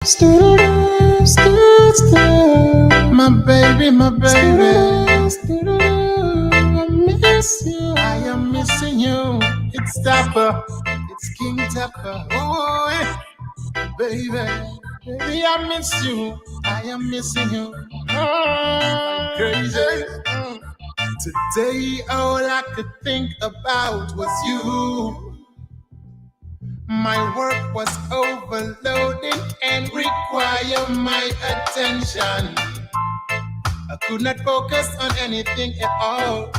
My baby, I miss you. I am missing you. It's Tappa, it's King Tappa. Oh, baby, baby, I miss you. I am missing you. Oh, crazy. Today, all I could think about was you. My work was overloading and required my attention. I could not focus on anything at all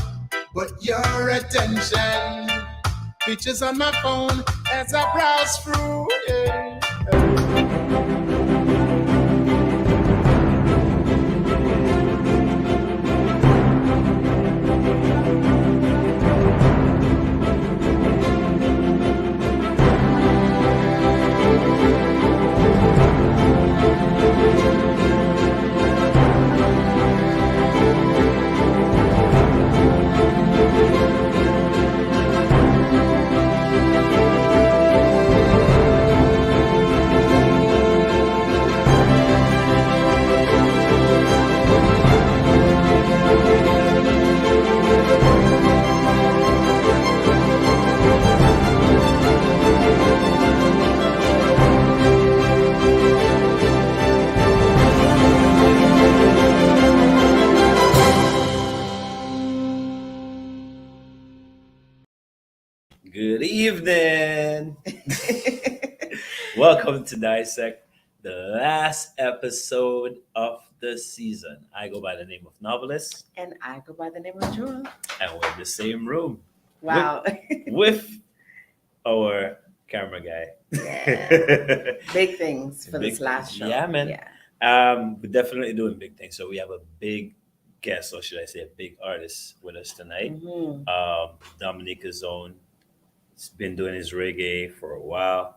but your attention. Pictures on my phone as I browse through. Yeah. Good evening. Welcome to Dissect, the last episode of the season. I go by the name of Novelist, And I go by the name of Jewel. and we're in the same room Wow. with our camera guy. Yeah. Big things for Big this last show. yeah, man. Yeah. We're definitely doing big things. So we have a big guest, or should I say a big artist with us tonight. Mhm. Dominica's own. He's been doing his reggae for a while.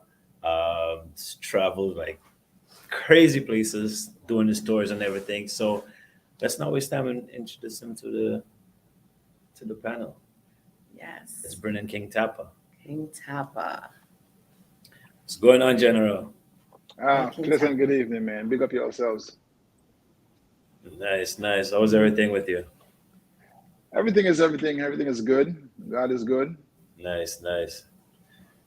He's traveled like crazy places, doing his tours and everything. So let's not waste time and introduce him to the panel. Yes. It's Brennan King Tappa. King Tappa. What's going on, General? King Pleasant Tappa. good evening, man. Big up yourselves. Nice, nice. How's everything with you? Everything is everything. Everything is good. God is good. Nice, nice.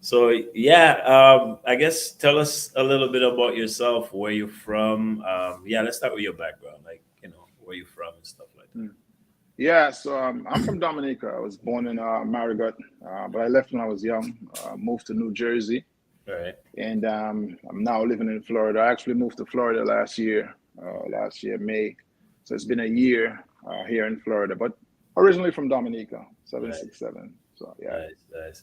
So I guess tell us a little bit about yourself, where you're from. Let's start with your background, like where you're from and stuff like that. Yeah, so I'm from Dominica. I was born in Marigot, but I left when I was young. Moved to New Jersey, All right. and I'm now living in Florida. I actually moved to Florida last year May. So it's been a year here in Florida, but originally from Dominica, 767. So yeah. Nice, nice.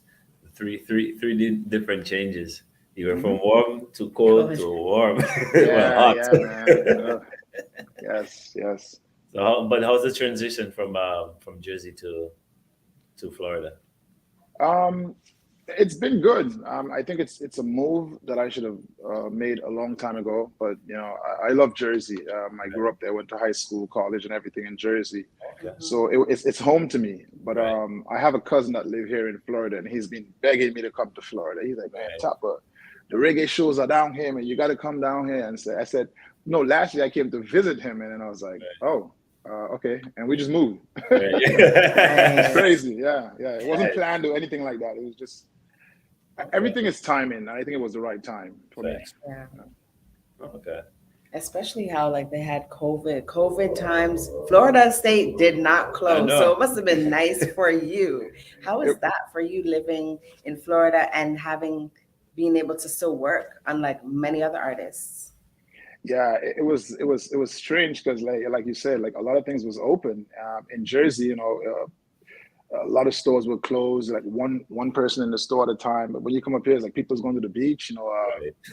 Three different changes. You were from warm to cold to warm. Yeah, hot. yeah, man. Yes, yes. But how's the transition from Jersey to Florida? It's been good. I think it's a move that I should have made a long time ago. But I love Jersey. I grew up there, went to high school, college, and everything in Jersey. Okay. So it's home to me. But Right. I have a cousin that live here in Florida, and he's been begging me to come to Florida. He's like, man, Right. Tappa, the reggae shows are down here, man. You got to come down here. And I said, no. Last year I came to visit him, and then I was like, oh, okay, and we just moved. Right. It's crazy. Yeah. It wasn't planned or anything like that. It was just. Everything is timing. I think it was the right time for me. Thanks. Yeah. Okay. Especially how they had COVID times. Florida State did not close. know. So it must have been nice for you. How is that for you living in Florida and being able to still work unlike many other artists? Yeah, it was strange because like you said, like a lot of things was open in Jersey. A lot of stores were closed, like one person in the store at a time. But when you come up here, it's like people's going to the beach.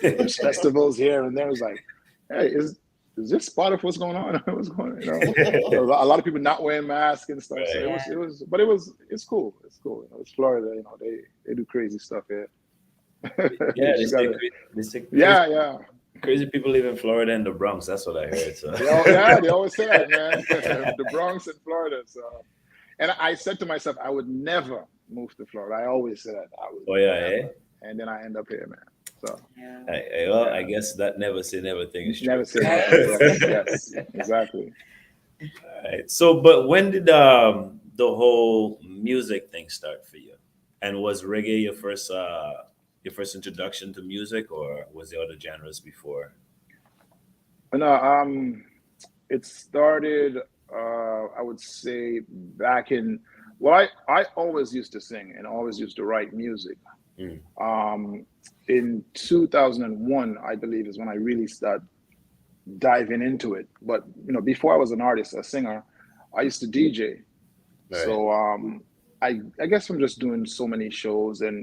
There's festivals here and there. It's like, hey, is this part of what's going on? What's going on? A lot of people not wearing masks and stuff. Right. So it's cool. It's cool. It's Florida. They do crazy stuff here. Yeah, You gotta- they say yeah. crazy people live in Florida and the Bronx. That's what I heard. So. They always say that, man. The Bronx and Florida. So, and I said to myself, I would never move to Florida. I always said that. I would. Oh yeah, never. eh? And then I end up here, man. So Yeah. Well, I yeah, guess that never say never thing is true. never say never. Right. Yes, yes, exactly. Right. So, but when did the whole music thing start for you? And was reggae your first introduction to music, or was there other genres before? No, it started. I would say back in. Well, I always used to sing and always used to write music. Mm, Um, in 2001, I believe, is when I really started diving into it. But before I was an artist, a singer, I used to DJ. right. So I guess from just doing so many shows and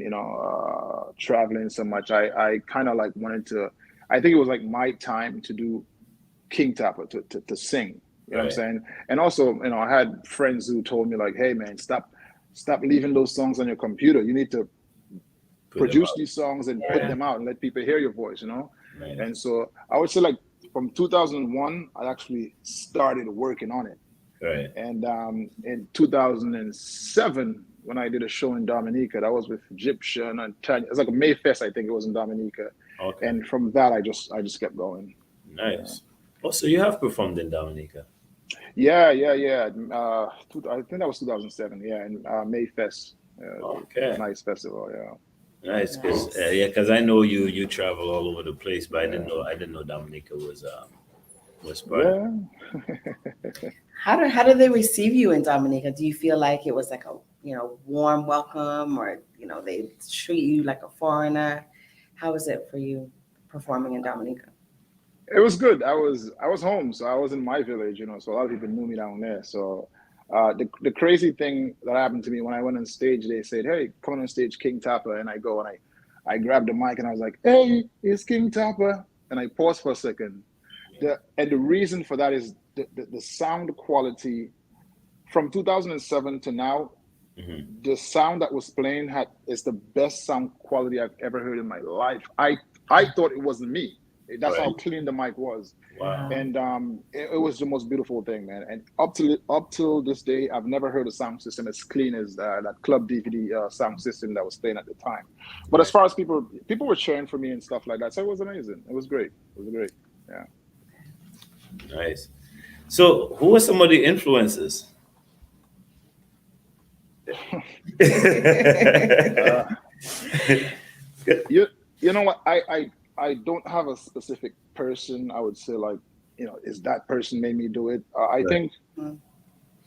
traveling so much, I kind of like wanted to. I think it was like my time to do King Tappa to sing. You know what I'm Right. saying? And also, I had friends who told me like, "Hey, man, stop leaving those songs on your computer. You need to Put them produce out. these songs and put Yeah. them out and let people hear your voice." Right. And so I would say like from 2001, I actually started working on it. Right. And in 2007, when I did a show in Dominica, that was with Egyptian and Tanya. It was like a Mayfest, I think it was in Dominica. Okay. And from that, I just kept going. Nice. Oh, so you have performed in Dominica. Yeah, yeah, yeah. I think that was 2007. Yeah, and Mayfest, Okay. nice festival. Yeah, Nice, because Nice. yeah, because I know you travel all over the place, but yeah, I didn't know Dominica was part of it. yeah. How did they receive you in Dominica? Do you feel like it was like a warm welcome, or they treat you like a foreigner? How was it for you performing in Dominica? It was good. I was home, so I was in my village. So a lot of people knew me down there. So the crazy thing that happened to me when I went on stage, they said, "Hey, come on stage, King Tappa," and I go and I grabbed the mic and I was like, "Hey, it's King Tappa," and I paused for a second. The reason for that is the sound quality from 2007 to now. Hmm. The sound that was playing is the best sound quality I've ever heard in my life. I thought it wasn't me. That's how Right. clean the mic was, Wow. Wow. and it was the most beautiful thing, man. And up till this day, I've never heard a sound system as clean as that Club DVD sound system that was playing at the time. But as Right. far as people were cheering for me and stuff like that, so it was amazing. It was great. It was great. Yeah. Nice. So, who are some of the influences? Uh, you you know what? I don't have a specific person. I would say like is that person made me do it. Right. Mm.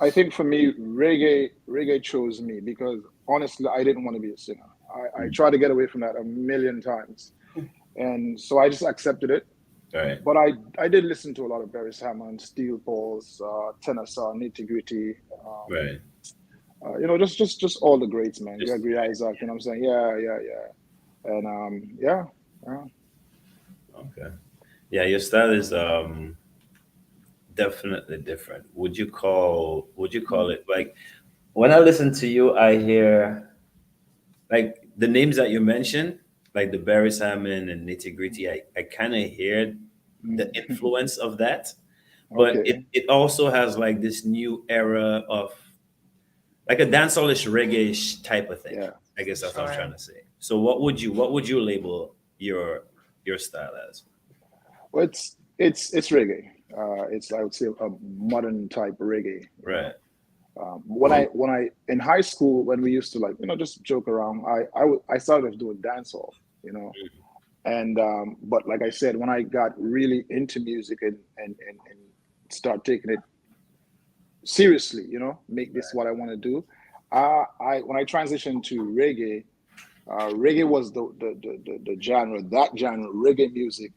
I think for me, reggae chose me because honestly, I didn't want to be a singer. I Mm. tried to get away from that a million times, and so I just accepted it. Right. But I did listen to a lot of Barry Hammond, Steel Pulse, Tenor, Nitty Gritty. Right. Just all the greats, man. Just Gregory Isaac. You know what I'm saying? Yeah, yeah, yeah. And yeah, yeah. okay. Yeah, your style is definitely different. Would you call it like when I listen to you, I hear like the names that you mentioned, like the Barry Salmon and Nitty Gritty. I kind of hear the Mm. influence of that, but Okay. it also has like this new era of like a dancehallish reggae type of thing. Yeah. I guess that's what I'm trying Sure. to say. So what would you label your style as? Well, it's reggae. It's I would say a modern type reggae. Right. When I in high school when we used to like just joke around, I started doing dancehall, you know, and but like I said, when I got really into music and start taking it seriously, make this what I want to do. I when I transitioned to reggae, reggae was the genre, that genre, reggae music.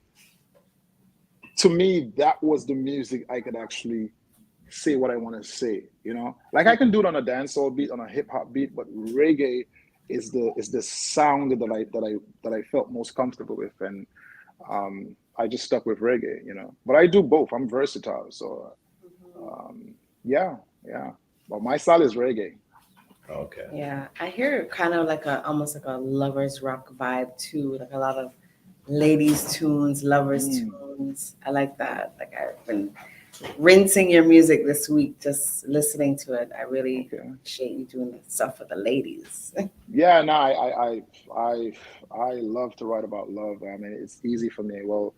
To me, that was the music I could actually say what I want to say. Like I can do it on a dancehall beat, on a hip hop beat, but reggae is the sound that I felt most comfortable with, and I just stuck with reggae. But I do both. I'm versatile, so yeah, yeah. But my style is reggae. Okay. Yeah, I hear kind of like almost like a lovers rock vibe too, like a lot of ladies tunes, lovers Mm, tunes. I like that. Like I've been rinsing your music this week, just listening to it. I really Okay. appreciate you doing the stuff for the ladies. Yeah, no, I love to write about love. I mean, it's easy for me. Well,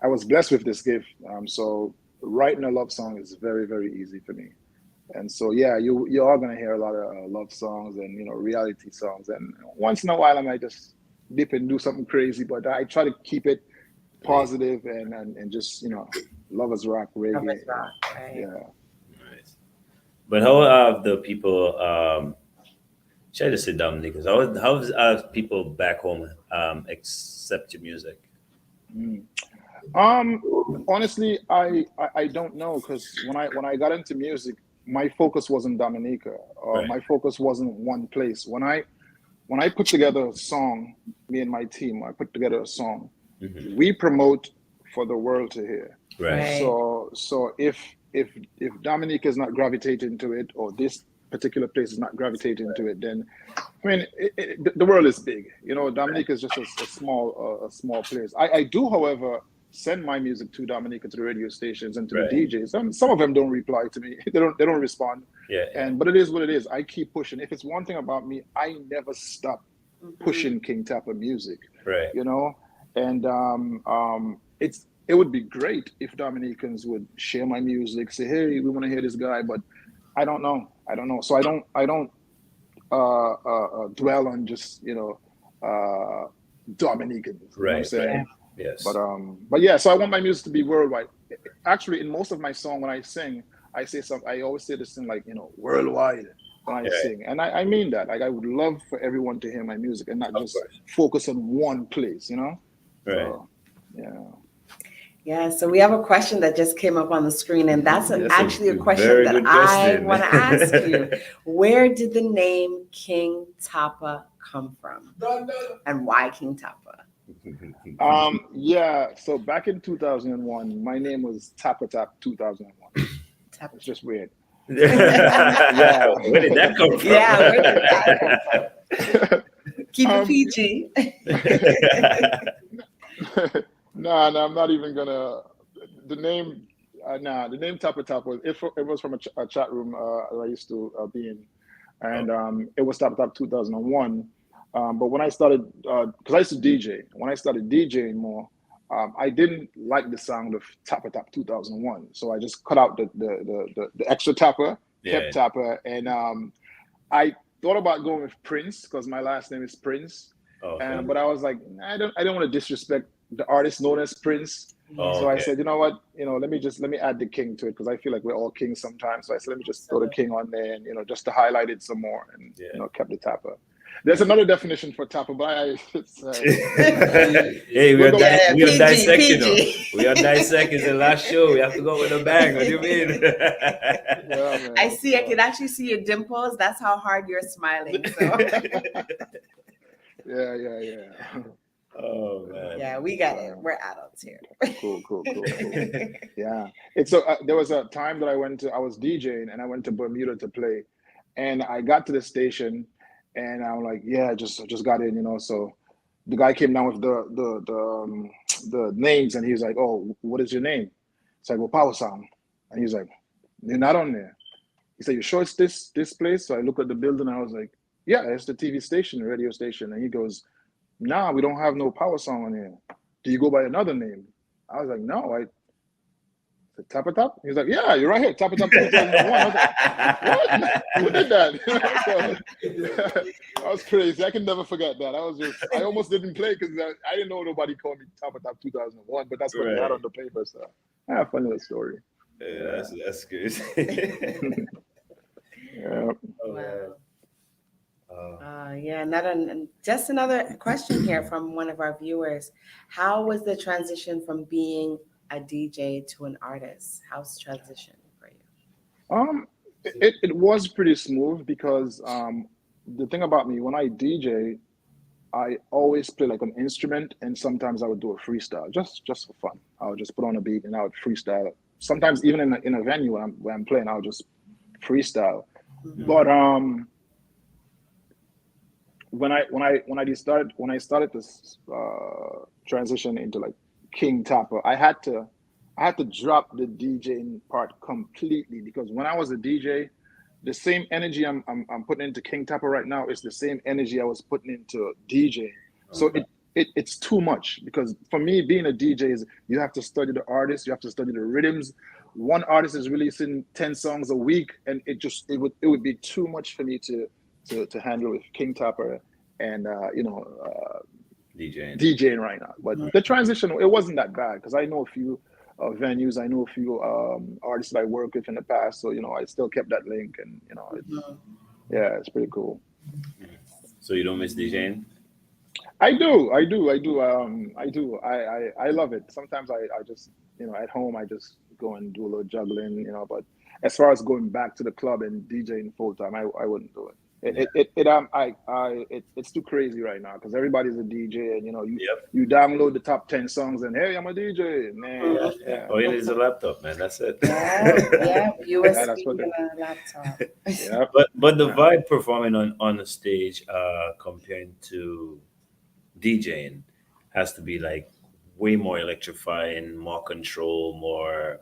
I was blessed with this gift, so writing a love song is very, very easy for me. And so, yeah, you are gonna hear a lot of love songs and reality songs. And once in a while, I might just dip and do something crazy, but I try to keep it positive and just lovers rock reggae. Covers rock, right? Yeah. Nice. But how have the people? Try to sit down, because how people back home accept your music? Mm. Honestly, I don't know, because when I got into music, my focus wasn't Dominica. Right. My focus wasn't one place. When I put together a song, me and my team, I put together a song. Mhm. We promote for the world to hear. Right. Right. So if Dominica is not gravitating to it, or this particular place is not gravitating to it, then I mean the world is big. Dominica is just a small place. I do, however, send my music to Dominica, to the radio stations and to Right. the DJs. Some of them don't reply to me. They don't respond. Yeah. But it is what it is. I keep pushing. If it's one thing about me, I never stop Mhm. pushing King Tappa music. Right. And it would be great if Dominicans would share my music, say, hey, we want to hear this guy, but I don't know. So I don't dwell on just Dominicans. You know what I'm Right. saying? Yes. But yeah, so I want my music to be worldwide. Actually, in most of my song, when I sing, I say something. I always say this thing like, worldwide when I Yeah. sing, and I mean that. Like, I would love for everyone to hear my music and not Of just course. focus on one place. Right. So, yeah. Yeah, so we have a question that just came up on the screen, and that's actually a question very that good I question. want to ask you. Where did the name King Tappa come from? And why King Tappa? Yeah. So back in 2001, my name was Tappa Tap 2001. Tappa. It's just weird. Yeah. Where did that come from? Yeah, where did that come from? Keep it PG. No, I'm not even gonna. The name, the name Tappa Tap it was from a chat room that I used to be in, and it was Tappa Tap 2001. But when I started, because I used to DJ, when I started DJing more, I didn't like the sound of Tappa Tap 2001, so I just cut out the extra Tappa, kept Tappa, and I thought about going with Prince because my last name is Prince. Okay. But I was like, I don't want to disrespect the artist known as Prince. Oh, So I okay. said, you know what, let me add the King to it, because I feel like we're all kings sometimes. So I said, let me just throw the King on there, and just to highlight it some more, and kept the Tappa. There's another definition for Tappa, but hey, we are PG, dissecting. PG. We are dissecting the last show. We have to go with a bang. What do you mean? Yeah, man. I can actually see your dimples. That's how hard you're smiling. So. Yeah. Oh man. Yeah, we got it. We're adults here. Cool. Yeah. It's there was a time that I was DJing, and I went to Bermuda to play, and I got to the station, and I'm like, yeah, just got in, So the guy came down with the names, and he was like, oh, what is your name? It's like, well, Power Sound. And he's like, you're not on there. He said, you sure it's this place? So I looked at the building, and I was like, yeah, it's the TV station, the radio station. And he goes, nah, we don't have no Power Song on here. Do you go by another name? I was like, no, I said, Tappa Tap? He's like, yeah, you're right here, Tappa Tap 2001. I was like, what? Who did that? So, that was crazy. I can never forget that. I almost didn't play because I didn't know nobody called me Tappa Tap 2001, but that's what they had on the paper. So I have a fun little story. Yeah, that's good. Yeah. Wow. Just another question here from one of our viewers. How was the transition from being a DJ to an artist? How's the transition for you? It was pretty smooth because the thing about me, when I DJ, I always play like an instrument, and sometimes I would do a freestyle just for fun. I would just put on a beat and I would freestyle. Sometimes even in a venue where I'm playing, I would just freestyle. Mm-hmm. But when I started this transition into like King Tappa, I had to I had to drop the DJing part completely because when I was a DJ, the same energy I'm putting into King Tappa right now is the same energy I was putting into DJing. So Okay. it's too much because for me being a DJ is you have to study the artist, you have to study the rhythms. One artist is releasing 10 songs a week, and it would be too much for me to handle with King Tappa and DJing. DJing right now. But the transition, it wasn't that bad because I know a few venues, I know a few artists that I worked with in the past. So, I still kept that link, and, yeah, it's pretty cool. So you don't miss DJing? I do, I do, I do. I do. I love it. Sometimes I just, at home, I just go and do a little juggling, but as far as going back to the club and DJing full time, I wouldn't do it. It's too crazy right now because everybody's a DJ, and Yep. you download the top 10 songs and hey, I'm a DJ, man. Yeah, All you need is a laptop, man. That's it. Yeah, yeah, that's USB what and a laptop. yeah. But the vibe performing on the stage, comparing to DJing, has to be like way more electrifying, more control, more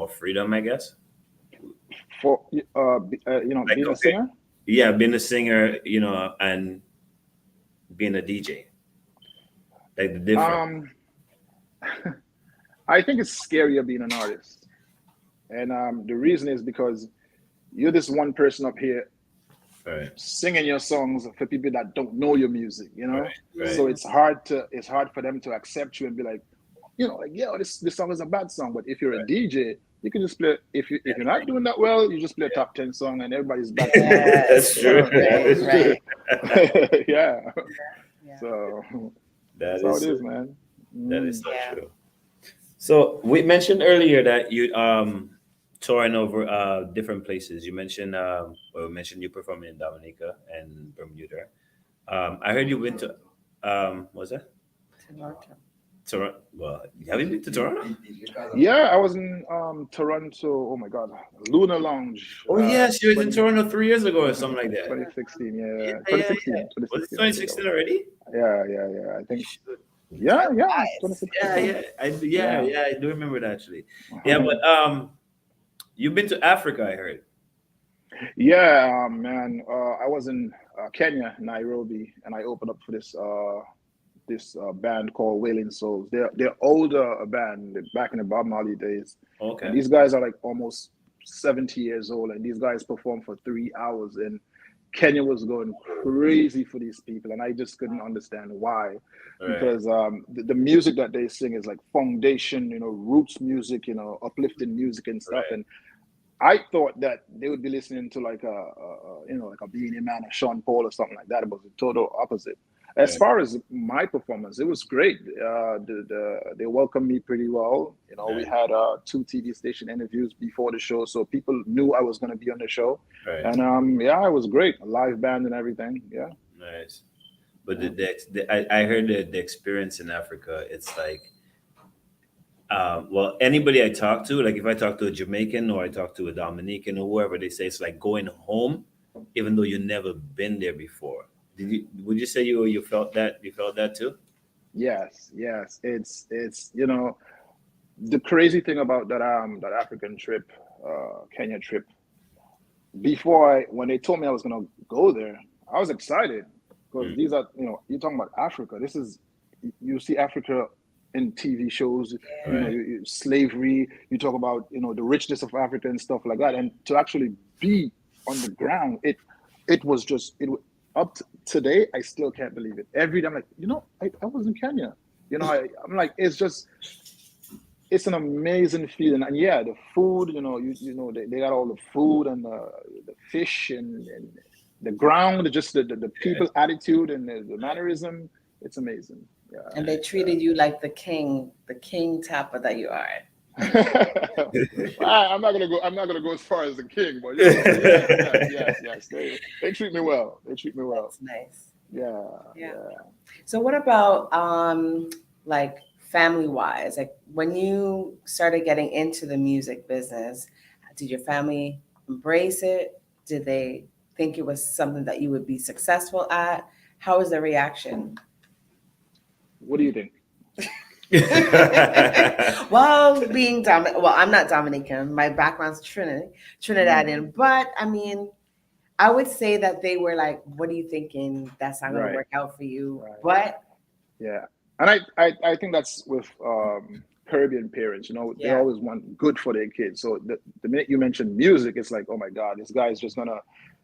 freedom, I guess. For Like, being a okay, singer. yeah, being a singer, and being a DJ, like the difference. Um, I think it's scarier being an artist, and the reason is because you're this one person up here Right, singing your songs for people that don't know your music, right, so it's hard for them to accept you and be like, like, yeah, this song is a bad song. But if you're a right. DJ, you can just play. If you're not doing that well, you just play a top 10 song and everybody's back to That's Yes, true. right. yeah. Yeah. So That that's how is it is, man. that is so Yeah. true. So we mentioned earlier that you touring over different places. You mentioned we mentioned you performing in Dominica and Bermuda. I heard you went to was that Toronto. Toronto? Well, have you been to Toronto? Yeah, I was in Toronto. Oh my God, Luna Lounge. Oh yes, you was in 20, Toronto 3 years ago or something like that. 2016. Yeah, Yeah, yeah, yeah. 2016. Was it 2016. I think I 2016 was. already? Yeah. I think. Shoot. Yeah, Bias. 2016. Yeah, Yeah. yeah, I do remember that actually. Yeah, Uh-huh. but you've been to Africa, I heard. Yeah, man. I was in Kenya, Nairobi, and I opened up for this band called Wailing Souls. They're older band, they're back in the Bob Marley days, and Okay. these guys are like almost 70 years old, and these guys performed for 3 hours, and Kenya was going crazy for these people, and I just couldn't understand why, All right. because the music that they sing is like foundation, roots music, uplifting music and stuff, Right. and I thought that they would be listening to like like a Beanie Man or Sean Paul or something like that. It was the total opposite. As Right. far as my performance, it was great. They welcomed me pretty well. We Right. had two TV station interviews before the show, so people knew I was going to be on the show. Right. And yeah, it was great. A live band and everything. Yeah. Nice. But I heard that the experience in Africa, it's like, well, anybody I talk to, like if I talk to a Jamaican or I talk to a Dominican or whoever, they say it's like going home, even though you've never been there before. Would you say you felt that? You felt that too? Yes. It's the crazy thing about that African trip, Kenya trip. When they told me I was gonna go there, I was excited because Mm. these are, you're talking about Africa. You see Africa in TV shows, Right. slavery. You talk about, the richness of Africa and stuff like that, and to actually be on the ground, it was just today. I still can't believe it. Every day I'm like, I was in Kenya. I'm like, it's an amazing feeling, and yeah, the food, they got all the food and the fish and the ground, just the Yeah. people attitude and the mannerism. It's amazing. And they treated you like the King Tappa that you are. I'm not gonna go. I'm not gonna go as far as the king, but yes. They treat me well. They treat me well. That's nice. Yeah. Yeah. So what about like family wise? Like when you started getting into the music business, did your family embrace it? Did they think it was something that you would be successful at? How was the reaction? What do you think? Well, well, I'm not Dominican. My background's Trinidadian, but I mean, I would say that they were like, "What are you thinking? That's not going to Right, work out for you." right. But Yeah, and I think that's with Caribbean parents. You know, they yeah, always want good for their kids. So the minute you mention music, it's like, oh my God, this guy is just gonna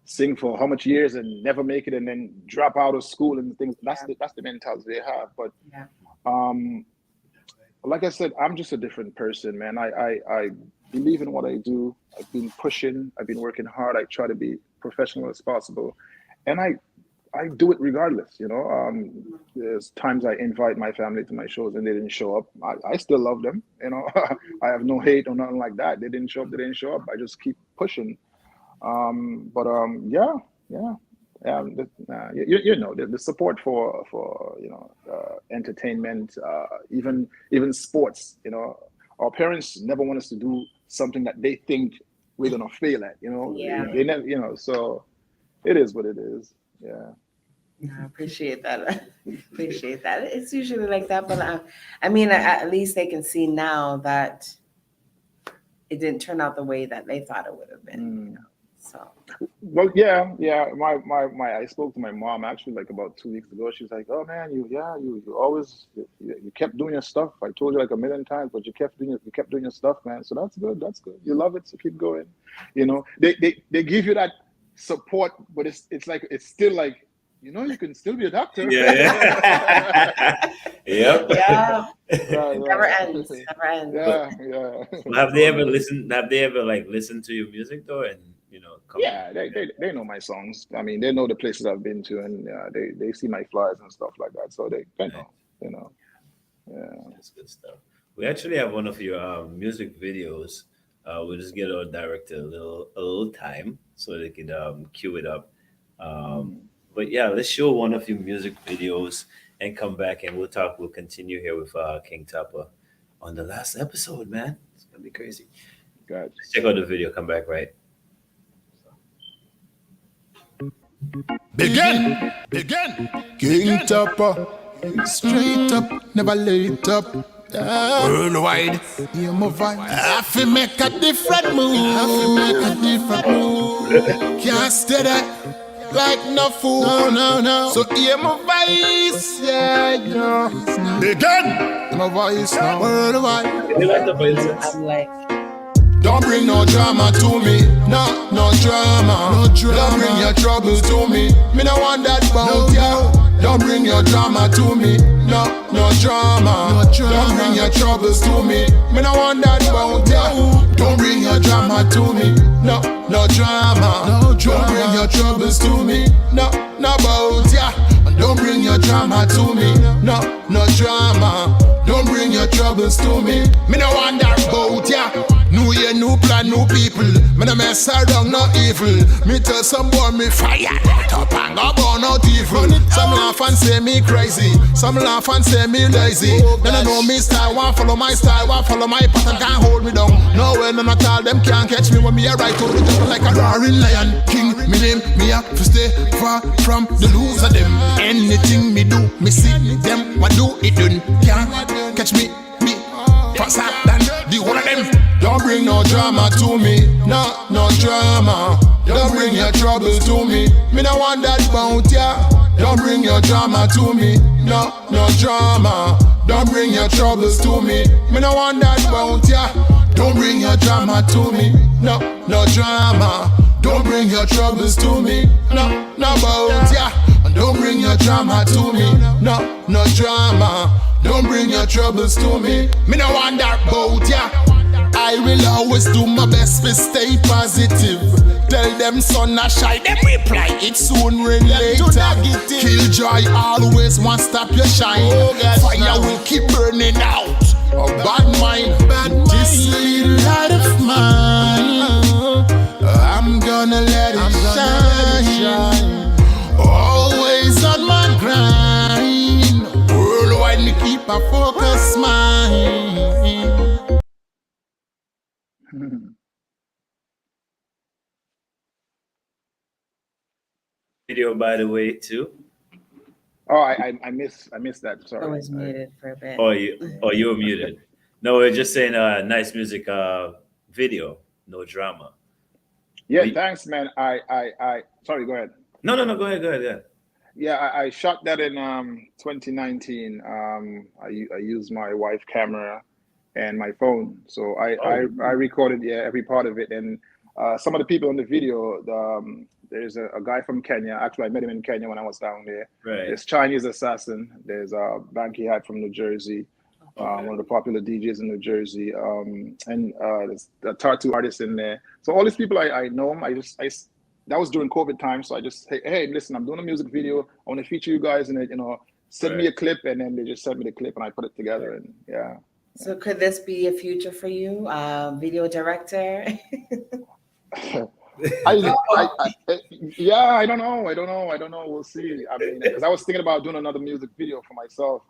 sing for how much years and never make it, and then drop out of school and things. yeah, That's the mentality they have. But yeah, um, like I said, I'm just a different person, man. I believe in what I do. I've been pushing. I've been working hard. I try to be professional as possible, and I do it regardless. You know, there's times I invite my family to my shows and they didn't show up. I still love them. You know, I have no hate or nothing like that. They didn't show up. They didn't show up. I just keep pushing. But yeah, yeah. You know the support for entertainment, even sports. You know, our parents never want us to do something that they think we're gonna fail at. You know, yeah. they never. You know, so it is what it is. Yeah. No, I appreciate that. Appreciate that. It's usually like that, but I mean, at least they can see now that it didn't turn out the way that they thought it would have been. Mm. So Well, yeah, yeah. I spoke to my mom actually like about 2 weeks ago. She's like, "Oh man, you always you kept doing your stuff. I told you like a million times, but you kept doing your stuff, man. So that's good. That's good. You love it, so keep going. You know, they give you that support, but it's like it's still like you can still be a doctor. Yeah. Yep. yeah, Right, never right. ends. Never ends. But Yeah, yeah. have they ever listened? Have they ever like listened to your music though, and come? Yeah, they know my songs. I mean, they know the places I've been to, and they see my flyers and stuff like that. So they Nice. know, you know. Yeah. That's good stuff. We actually have one of your music videos. We'll just get our director a little time so they could cue it up. Um, Mm. but yeah, let's show one of your music videos and come back and we'll talk. We'll continue here with King Tappa on the last episode, man. It's gonna be crazy. Gotcha. Let's check out the video. Come back, right? Begin. King Tappa, straight up, never late up. Worldwide, hear my vibe. I feel make a different move. Can't stay there like no fool. No. So hear my voice, yeah. Begin. My voice now. Worldwide. You like the voice? I'm like, Don't bring no drama to me, no drama. Don't bring your troubles to me. Me no want that bout ya. Don't bring your drama to me, no drama. Don't bring your troubles to me. Me no want that bout ya. Don't bring your drama to me, no drama. Don't bring your troubles to me, no bout ya. Don't bring your drama to me, no drama. Don't bring your troubles to me. Me no want that bout ya. New year, new plan, new people. Me no mess around, no evil. Me tell some boy me fire that up and go burn out evil. Some laugh and say me crazy. Some laugh and say me lazy. Then I know me style, want follow my style, want follow my pattern, can't hold me down. No way, none at all, them can't catch me when me a ride to the jungle like a roaring lion. King, me name, me have to stay far from the loser them. Anything me do, me see them, what do it done. Can't catch me faster than the whole of them. Don't bring no drama to me, no drama. Don't bring your troubles to me. Me no want that bout ya. Don't bring your drama to me, no drama. Don't bring your troubles to me. Me no want that bout ya. Don't bring your drama to me, no drama. Don't bring your troubles to me, no bout ya. Don't bring your drama to me, no drama. Don't bring your troubles to me. Me no want that bout ya. I will always do my best to stay positive. Tell them son a shy, them reply it soon rain later. Kill joy always won't stop your shine. Fire will keep burning out. A bad mind, this little light of mine, I'm gonna let it shine. Always on my grind. Worldwide me keep a focus mind. Video, by the way, too. Oh, I missed that. I Sorry. was muted for a bit. You were muted. No, we're just saying nice music video, no drama. Yeah, But thanks, man. Sorry, go ahead. no, go ahead, go ahead, go ahead. Yeah, I shot that in 2019. I used my wife camera and my phone, so Oh, I recorded, yeah, every part of it. And some of the people in the video, there's a guy from Kenya. Actually, I met him in Kenya when I was down there. right. There's Chinese Assassin. There's Banky Hat from New Jersey, Okay. one of the popular DJs in New Jersey, and there's a tattoo artist in there. So all these people I know 'em. That was during COVID time, so I just hey, listen, I'm doing a music video. I want to feature you guys in it. Send me Right. a clip, and then they just sent me the clip, and I put it together. And yeah. So could this be a future for you, video director? Yeah, I don't know. We'll see. I mean, because I was thinking about doing another music video for myself.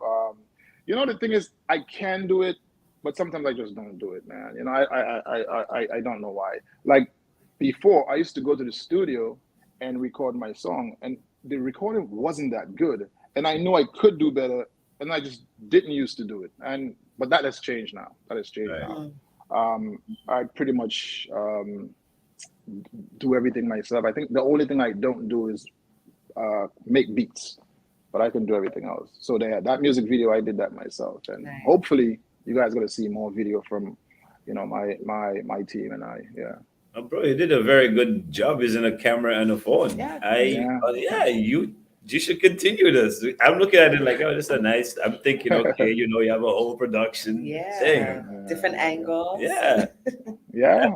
The thing is, I can do it, but sometimes I just don't do it, man. I don't know why. Like before, I used to go to the studio and record my song, and the recording wasn't that good, and I knew I could do better, and I just didn't used to do it. But that has changed now. That has changed Right. now. I pretty much do everything myself. I think the only thing I don't do is make beats, but I can do everything else. So that music video, I did that myself, and Nice. hopefully you guys gonna see more video from, my team and I. Yeah. Oh, bro, you did a very good job using a camera and a phone. Yeah. Yeah. You should continue this. I'm looking at it like, oh, this is a nice. I'm thinking, okay, you have a whole production Yeah. thing. Different angles. Yeah, Yeah.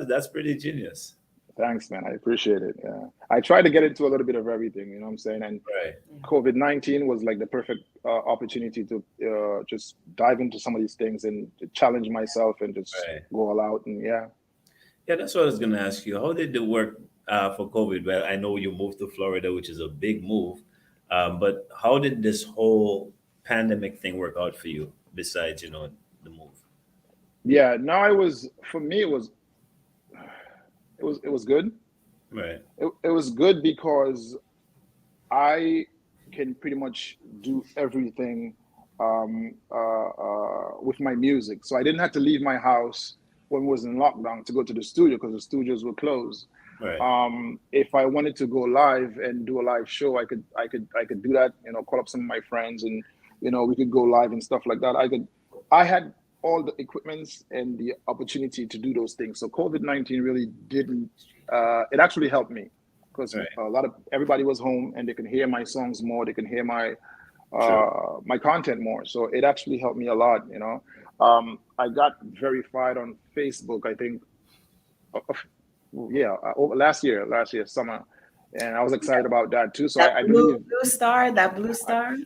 that's pretty genius. Thanks, man. I appreciate it. Yeah. I try to get into a little bit of everything. You know what I'm saying? And Right. COVID-19 was like the perfect opportunity to just dive into some of these things and to challenge myself and just Right. go all out. And yeah. Yeah, that's what I was gonna ask you. How did it work for COVID? Well, I know you moved to Florida, which is a big move. But how did this whole pandemic thing work out for you? Besides, the move. Yeah. No, for me, it was good. Right. It was good because I can pretty much do everything with my music. So I didn't have to leave my house when we was in lockdown to go to the studio because the studios were closed. Right. If I wanted to go live and do a live show, I could do that. Call up some of my friends and we could go live and stuff like that. I had all the equipments and the opportunity to do those things. So COVID-19 really didn't. It actually helped me because Right. everybody was home and they can hear my songs more. They can hear my True. my content more. So it actually helped me a lot. I got verified on Facebook, I think, last year summer, and I was excited about that too. So I believe That blue star.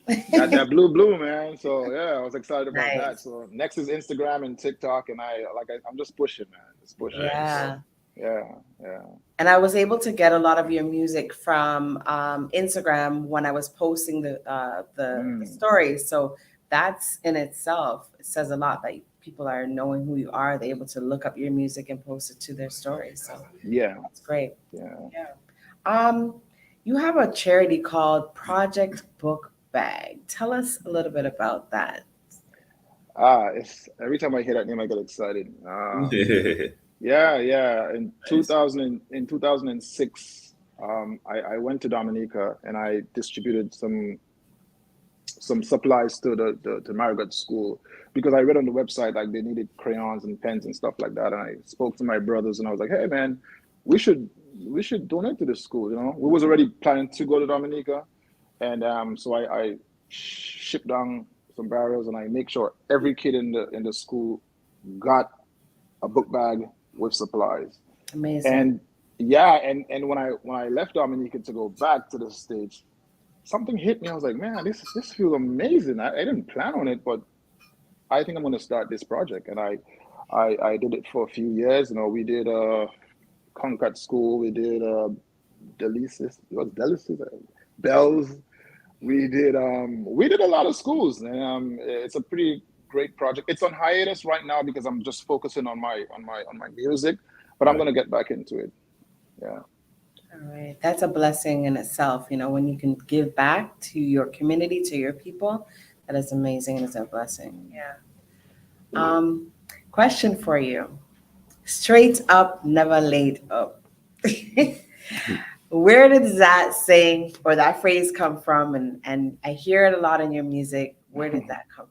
that blue man. So yeah, I was excited about that. Nice. So next is Instagram and TikTok, and I'm just pushing, man, just pushing. Yeah. Yeah. And I was able to get a lot of your music from Instagram when I was posting the stories. So that's in itself, it says a lot that people are knowing who you are. They're able to look up your music and post it to their stories. So Yeah. that's great. Yeah. You have a charity called Project Book Bag. Tell us a little bit about that. It's every time I hear that name, I get excited. Yeah. In Nice. 2006, I went to Dominica and I distributed some supplies to the Margaret School because I read on the website like they needed crayons and pens and stuff like that. And I spoke to my brothers and I was like, hey man, we should donate to this school. We was already planning to go to Dominica, and so I shipped down some barrels and I make sure every kid in the school got a book bag with supplies. Amazing. And yeah, and when I left Dominica to go back to the States, something hit me. I was like, man, this feels amazing. I didn't plan on it, but I think I'm going to start this project. And I did it for a few years. We did Concord School. We did Bells. We did a lot of schools, and it's a pretty great project. It's on hiatus right now because I'm just focusing on my music, but I'm Right. going to get back into it. Yeah. All right. That's a blessing in itself. You know, when you can give back to your community, to your people, that is amazing and it's a blessing. Yeah. Um, Question for you. Straight up, never laid up. Where did that saying or that phrase come from? And I hear it a lot in your music. Where did that come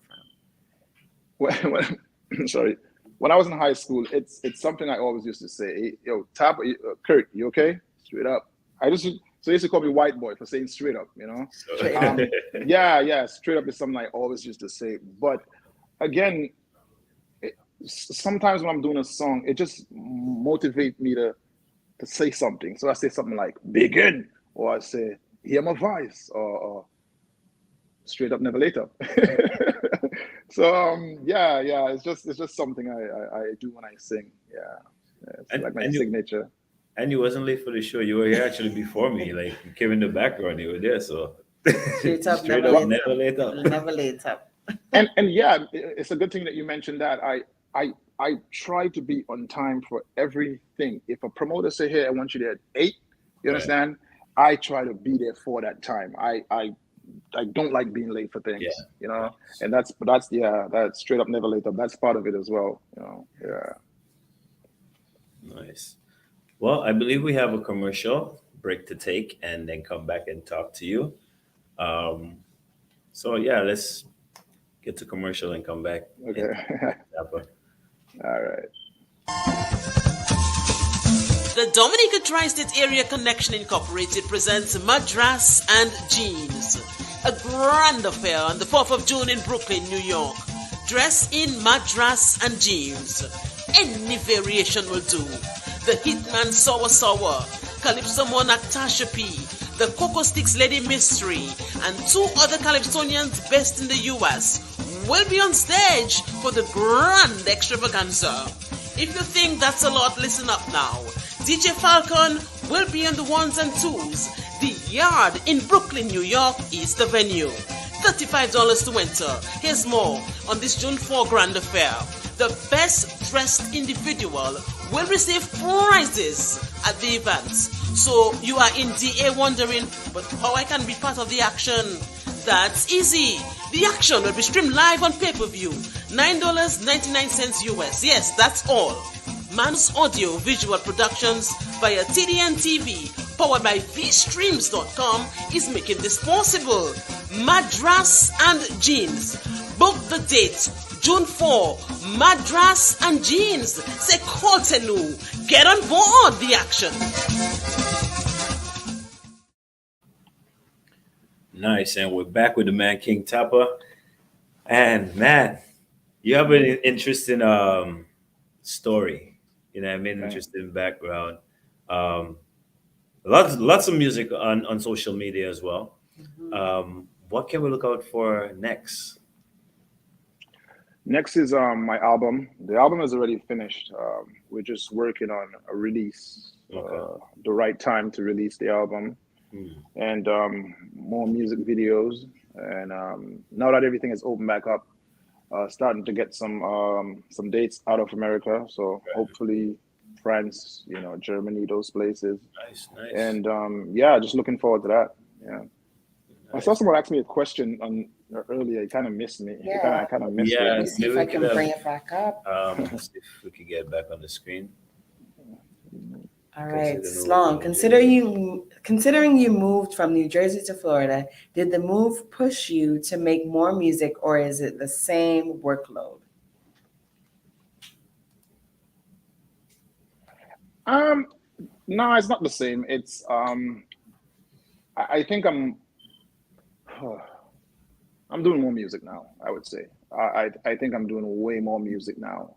Sorry. When I was in high school, it's something I always used to say. Hey, yo, Tappa, Kurt, you okay? Straight up. I just so they used to call me white boy for saying straight up. You know. Straight So, up. Yeah. Straight up is something I always used to say. But again, sometimes when I'm doing a song, it just motivates me to say something. So I say something like "begin," or I say "hear my voice," or "straight up, never later." So yeah, it's just something I do when I sing. Yeah, it's and like my and you signature. and you wasn't late for the show. You were here actually before me. Like you came in the background. You were there. So Straight up, straight never up, laid never up. let up. Never laid up. And yeah, it's a good thing that you mentioned that. I try to be on time for everything. If a promoter say, "Hey, I want you there at 8," you Right. understand? I try to be there for that time. I don't like being late for Yeah. things, you know. And that's yeah, that's straight up never late up. That's part of it as well, you know. Yeah. Nice. Well, I believe we have a commercial break to take and then come back and talk to you. Um, so yeah, let's get to commercial and come back Okay. and talk to Tappa. All right. The Dominica Tri-State Area Connection Incorporated presents Madras and Jeans, a grand affair on the 4th of June in Brooklyn, New York. Dress in Madras and Jeans. Any variation will do. The Hitman Sour Sour, Calypso Monarch Tasha P, the Coco Sticks Lady Mystery, and 2 other Calypsonians best in the US will be on stage for the grand extravaganza. If you think that's a lot, listen up now. DJ Falcon will be on the ones and twos. The Yard in Brooklyn, New York is the venue. $35 to enter. Here's more on this June 4 grand affair. The best dressed individual will receive prizes at the event. So you are in DA wondering, but how I can be part of the action? That's easy. The action will be streamed live on pay-per-view. $9.99 US. Yes, that's all. Man's Audio Visual Productions via TDN TV, powered by vstreams.com, is making this possible. Madras and Jeans. Book the date, June 4. Madras and Jeans. Say Coltenu. Get on board the action. Nice, and we're back with the man King Tappa. And man, you have an interesting story. You know, what I mean, Okay. interesting background. Um, lots of music on social media as well. What can we look out for next? Next is my album. The album is already finished. We're just working on a release, Okay. the right time to release the album, Hmm. and more music videos. And now that everything is open back up, starting to get some dates out of America. So hopefully France, you know, Germany, those places. Nice. And yeah, just looking forward to that. Yeah. I saw Nice. someone ask me a question on earlier. It kind of missed me. Yeah. I kind of missed Yeah, Let me it. see maybe if I we could can bring it back up. let's see if we could get back on the screen. All right, Consider Sloan. moving. Considering you moved from New Jersey to Florida, did the move push you to make more music, or is it the same workload? Um, no, it's not the same. It's I think I'm doing more music now, I would say. I think I'm doing way more music now.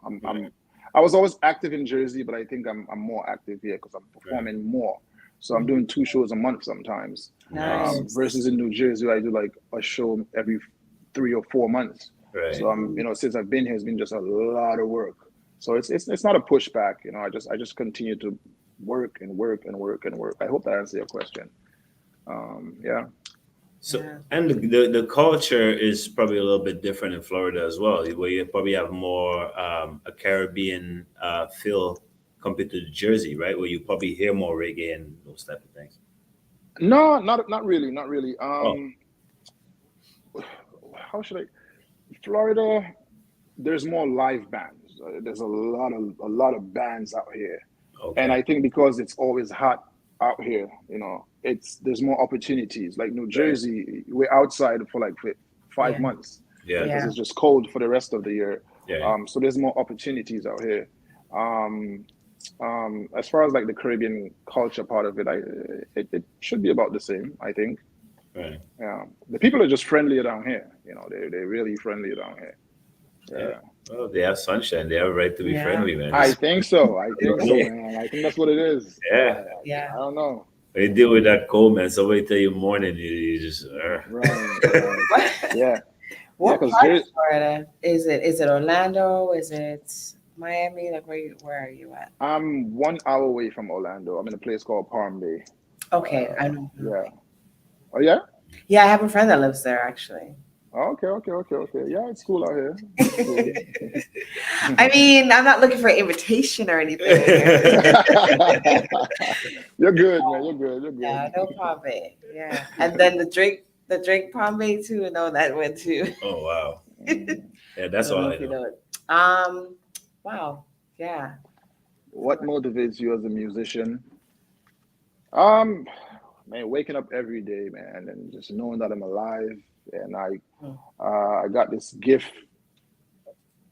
I was always active in Jersey, but I think I'm more active here because I'm performing more. So I'm doing 2 shows a month sometimes. Nice. Versus in New Jersey, I do like a show every 3 or 4 months. Right. So you know, since I've been here, it's been just a lot of work. So it's not a pushback, you know. I just continue to work and work and work and work. I hope that answers your question. Yeah. So, Yeah. and the culture is probably a little bit different in Florida as well, where you probably have more a Caribbean feel compared to Jersey, right? Where you probably hear more reggae and those type of things. No, not really, not really. Oh, How should I? Florida, there's more live bands. There's a lot of bands out here, and okay. I think because it's always hot out here, there's more opportunities. Like New Right. Jersey, we're outside for like 5 months Yeah. because Yeah. it's just cold for the rest of the year. Yeah. So there's more opportunities out here. Um, as far as like the Caribbean culture part of it, it should be about the same, I think. Right. Yeah, the people are just friendlier down here. They're really friendly down here. Yeah. Yeah, Well, they have sunshine. They have a right to be Yeah. friendly, man. I think so. I think so, Yeah. man. I think that's what it is. Yeah. Yeah. I don't know. When you deal with that cold, man, somebody tell you morning, you just, Right. Yeah. What because part of Florida is it? Is it Orlando? Is it Miami? Like where are you at? I'm 1 hour away from Orlando. I'm in a place called Palm Bay. Okay, I know. Yeah. Oh yeah. Yeah, I have a friend that lives there actually. Oh, okay. Yeah, it's cool out here. It's cool. I mean, I'm not looking for an invitation or anything. You're good, man. You're good. Yeah, no Palm Bay. Yeah, and then the Drake Palm Bay too. No, that went too. oh, wow. Mm. Yeah, that's I don't all know I if you know. know it. Wow. Yeah. What motivates you as a musician? Man, waking up every day, man, and just knowing that I'm alive, and I got this gift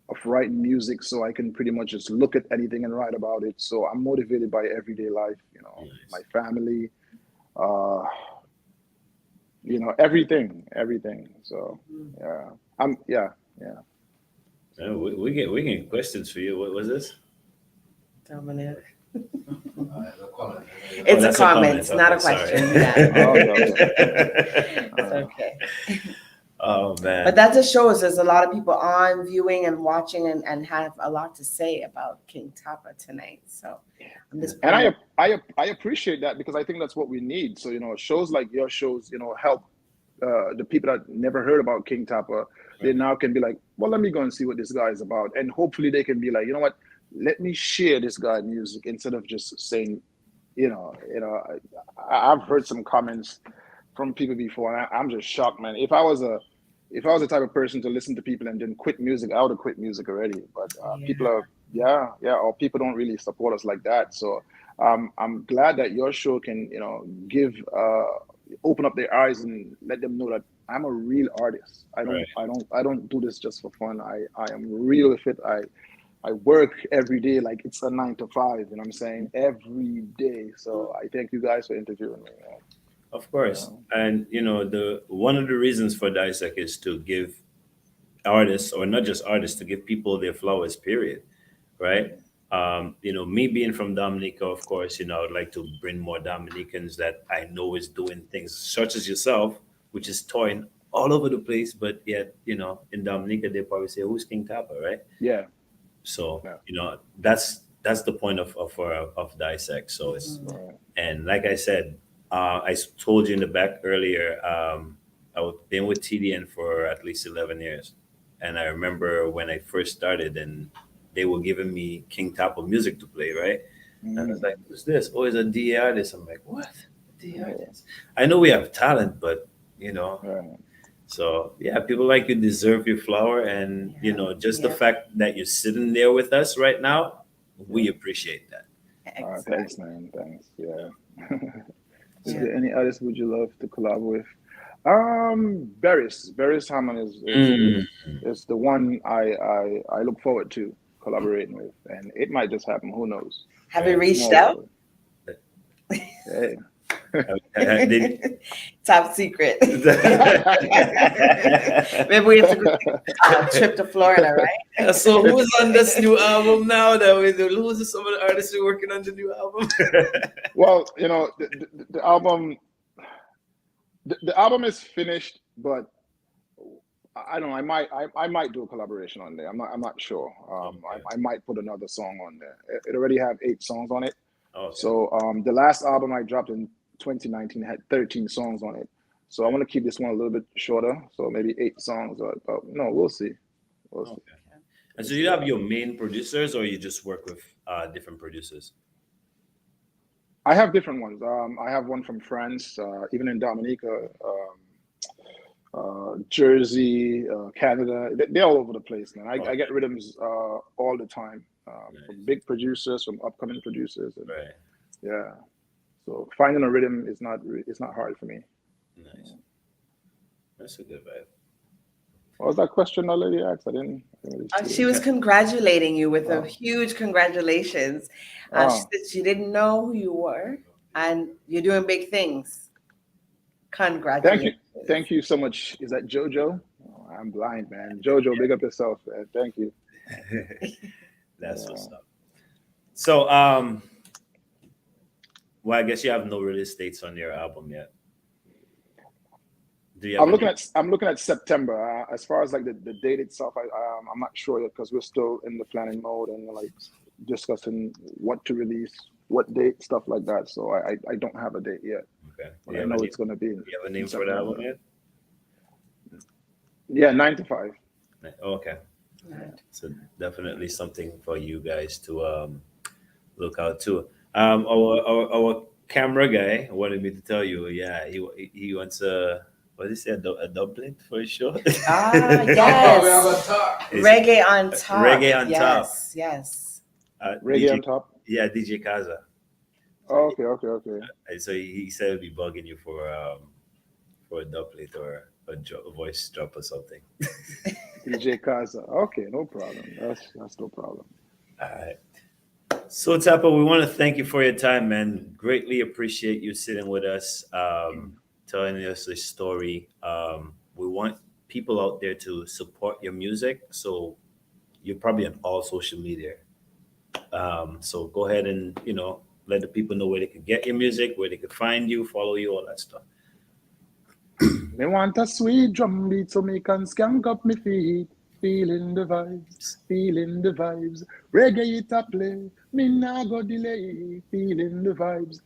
of writing music, so I can pretty much just look at anything and write about it. So I'm motivated by everyday life, Nice. my family, uh, everything. So yeah, yeah. Yeah, we get questions for you. What was this? Dominic. No comment. It's a that's a comment, comment. not a Okay, sorry. question. Yeah, Oh, okay. it's okay. Oh man. But that just shows there's a lot of people on viewing and watching and have a lot to say about King Tappa tonight. So I'm just And I appreciate that because I think that's what we need. So shows like your shows, help the people that never heard about King Tappa. They now can be like, well, let me go and see what this guy is about, and hopefully they can be like, you know what, let me share this guy's music instead of just saying, I've heard some comments from people before, and I'm just shocked, man. If I was the type of person to listen to people and then quit music, I would have quit music already. But people are, or people don't really support us like that. So I'm glad that your show can, give, open up their eyes and let them know that I'm a real artist. I don't do this just for fun. I am real with it. I work every day like it's a 9 to 5. You know what I'm saying? Every day. So I thank you guys for interviewing me. Of course. And the one of the reasons for Dissect is to give artists, or not just artists, to give people their flowers, period. Right? Me being from Dominica, of course, I would like to bring more Dominicans that I know is doing things such as yourself, which is touring all over the place, but yet, in Dominica they probably say, who's King Tappa, right? Yeah. So, Yeah. that's the point of Dissect. So it's Right. and like I said, I told you in the back earlier, I've been with TDN for at least 11 years. And I remember when I first started and they were giving me King Tappa music to play, right? And I was like, who's this? Oh, it's a DA artist. I'm like, what? A DA artist? I know we have talent, but, Right. so yeah, people like you deserve your flower. And, just the fact that you're sitting there with us right now, we appreciate that. Thanks, man. Thanks. Yeah. Is there any artist would you love to collab with? Barris Hammond is the one I look forward to collaborating with, and it might just happen. Who knows? Have you reached Small out? world. Hey. Top secret. Maybe we have to go a trip to Florida, right? So who's on this new album now? Who's some of the artists who are working on the new album? Well, the album, the album is finished, but I don't know. I might do a collaboration on there. I'm not sure. I might put another song on there. It already have 8 songs on it. Okay. So the last album I dropped in 2019 had 13 songs on it. So I want to keep this one a little bit shorter. So maybe 8 songs, but no, we'll see. We'll see. Okay. And so you have your main producers, or you just work with different producers? I have different ones. I have one from France, even in Dominica, Jersey, Canada. They're all over the place, man. I get rhythms all the time from big producers, from upcoming producers, and Right. yeah. So finding a rhythm is not hard for me. Nice. That's a good vibe. What was that question that lady asked? I didn't really see She it. was congratulating you with a Oh. huge congratulations. She Oh, said she didn't know who you were, and you're doing big things. Congratulations. thank you so much. Is that JoJo? Oh, I'm blind, man. JoJo, big up yourself, man. Thank you. That's Yeah. what's up. So, well, I guess you have no release dates on your album yet. Do you have I'm looking at September. As far as like the date itself, I'm not sure yet because we're still in the planning mode and like discussing what to release, what date, stuff like that. So I don't have a date yet. Okay. But I know it's going to be. Do you have a name for the album yet? Yeah, 9 to 5. Okay. So definitely something for you guys to look out to. Our camera guy wanted me to tell you, yeah, he wants what did he say, a doublet for his show? Yes. Reggae on top. Reggae on top. Yes. Reggae on top. Yeah, DJ Kaza. Oh, okay. So he said it'd be bugging you for a doublet or a voice drop or something. DJ Kaza. Okay, no problem. That's no problem. All right. So Tappa, we want to thank you for your time, man. Greatly appreciate you sitting with us, telling us this story. We want people out there to support your music. So you're probably on all social media. So go ahead and, let the people know where they can get your music, where they can find you, follow you, all that stuff. Me want a sweet drum beat so me can skank up me feet. Feeling the vibes. Reggae it a play, me nah go delay. Feeling the vibes.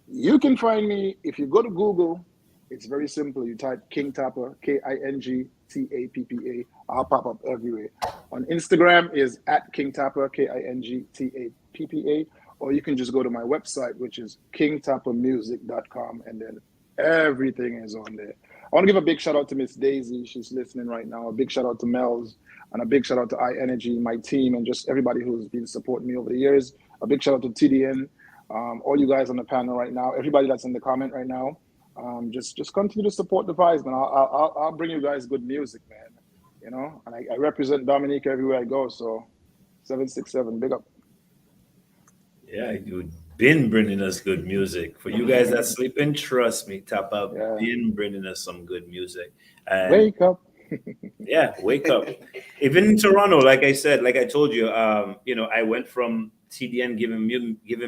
You can find me if you go to Google. It's very simple. You type King Tappa, KingTappa. I'll pop up everywhere. On Instagram is at King Tappa, KingTappa. Or you can just go to my website, which is kingtappamusic.com, and then everything is on there. I want to give a big shout out to Miss Daisy. She's listening right now. A big shout out to Mel's, and a big shout out to iEnergy, my team, and just everybody who's been supporting me over the years. A big shout out to TDN, all you guys on the panel right now, everybody that's in the comment right now. Just continue to support the vibes, man. I'll bring you guys good music, man. And I represent Dominica everywhere I go. So 767, big up. Yeah, you've been bringing us good music. For you guys that sleeping, trust me, Tappa been bringing us some good music. And wake up. Yeah, wake up. Even in Toronto, like I said, like I told you, I went from TDN giving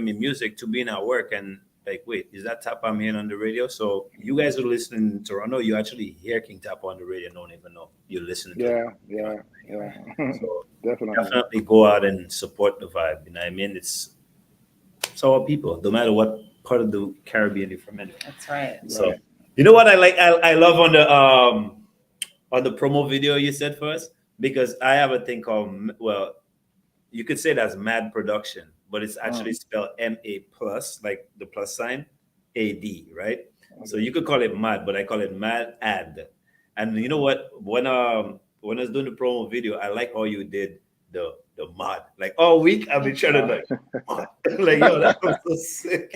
me music to being at work and like, wait, is that Tappa I'm hearing on the radio? So you guys are listening in Toronto, you actually hear King Tappa on the radio, don't even know you're listening to Yeah. So Definitely go out and support the vibe. You know what I mean? It's our people, no matter what part of the Caribbean you're from. That's right. So you know what I like? I love on the promo video you said for us, because I have a thing called, well, you could say that's Mad Production, but it's actually spelled MA plus, like the plus sign, AD, right? Okay. So you could call it Mad, but I call it Mad Ad. And you know what? When I was doing the promo video, I like how you did the mod. Like all week, I've been trying to like yo, that was so sick.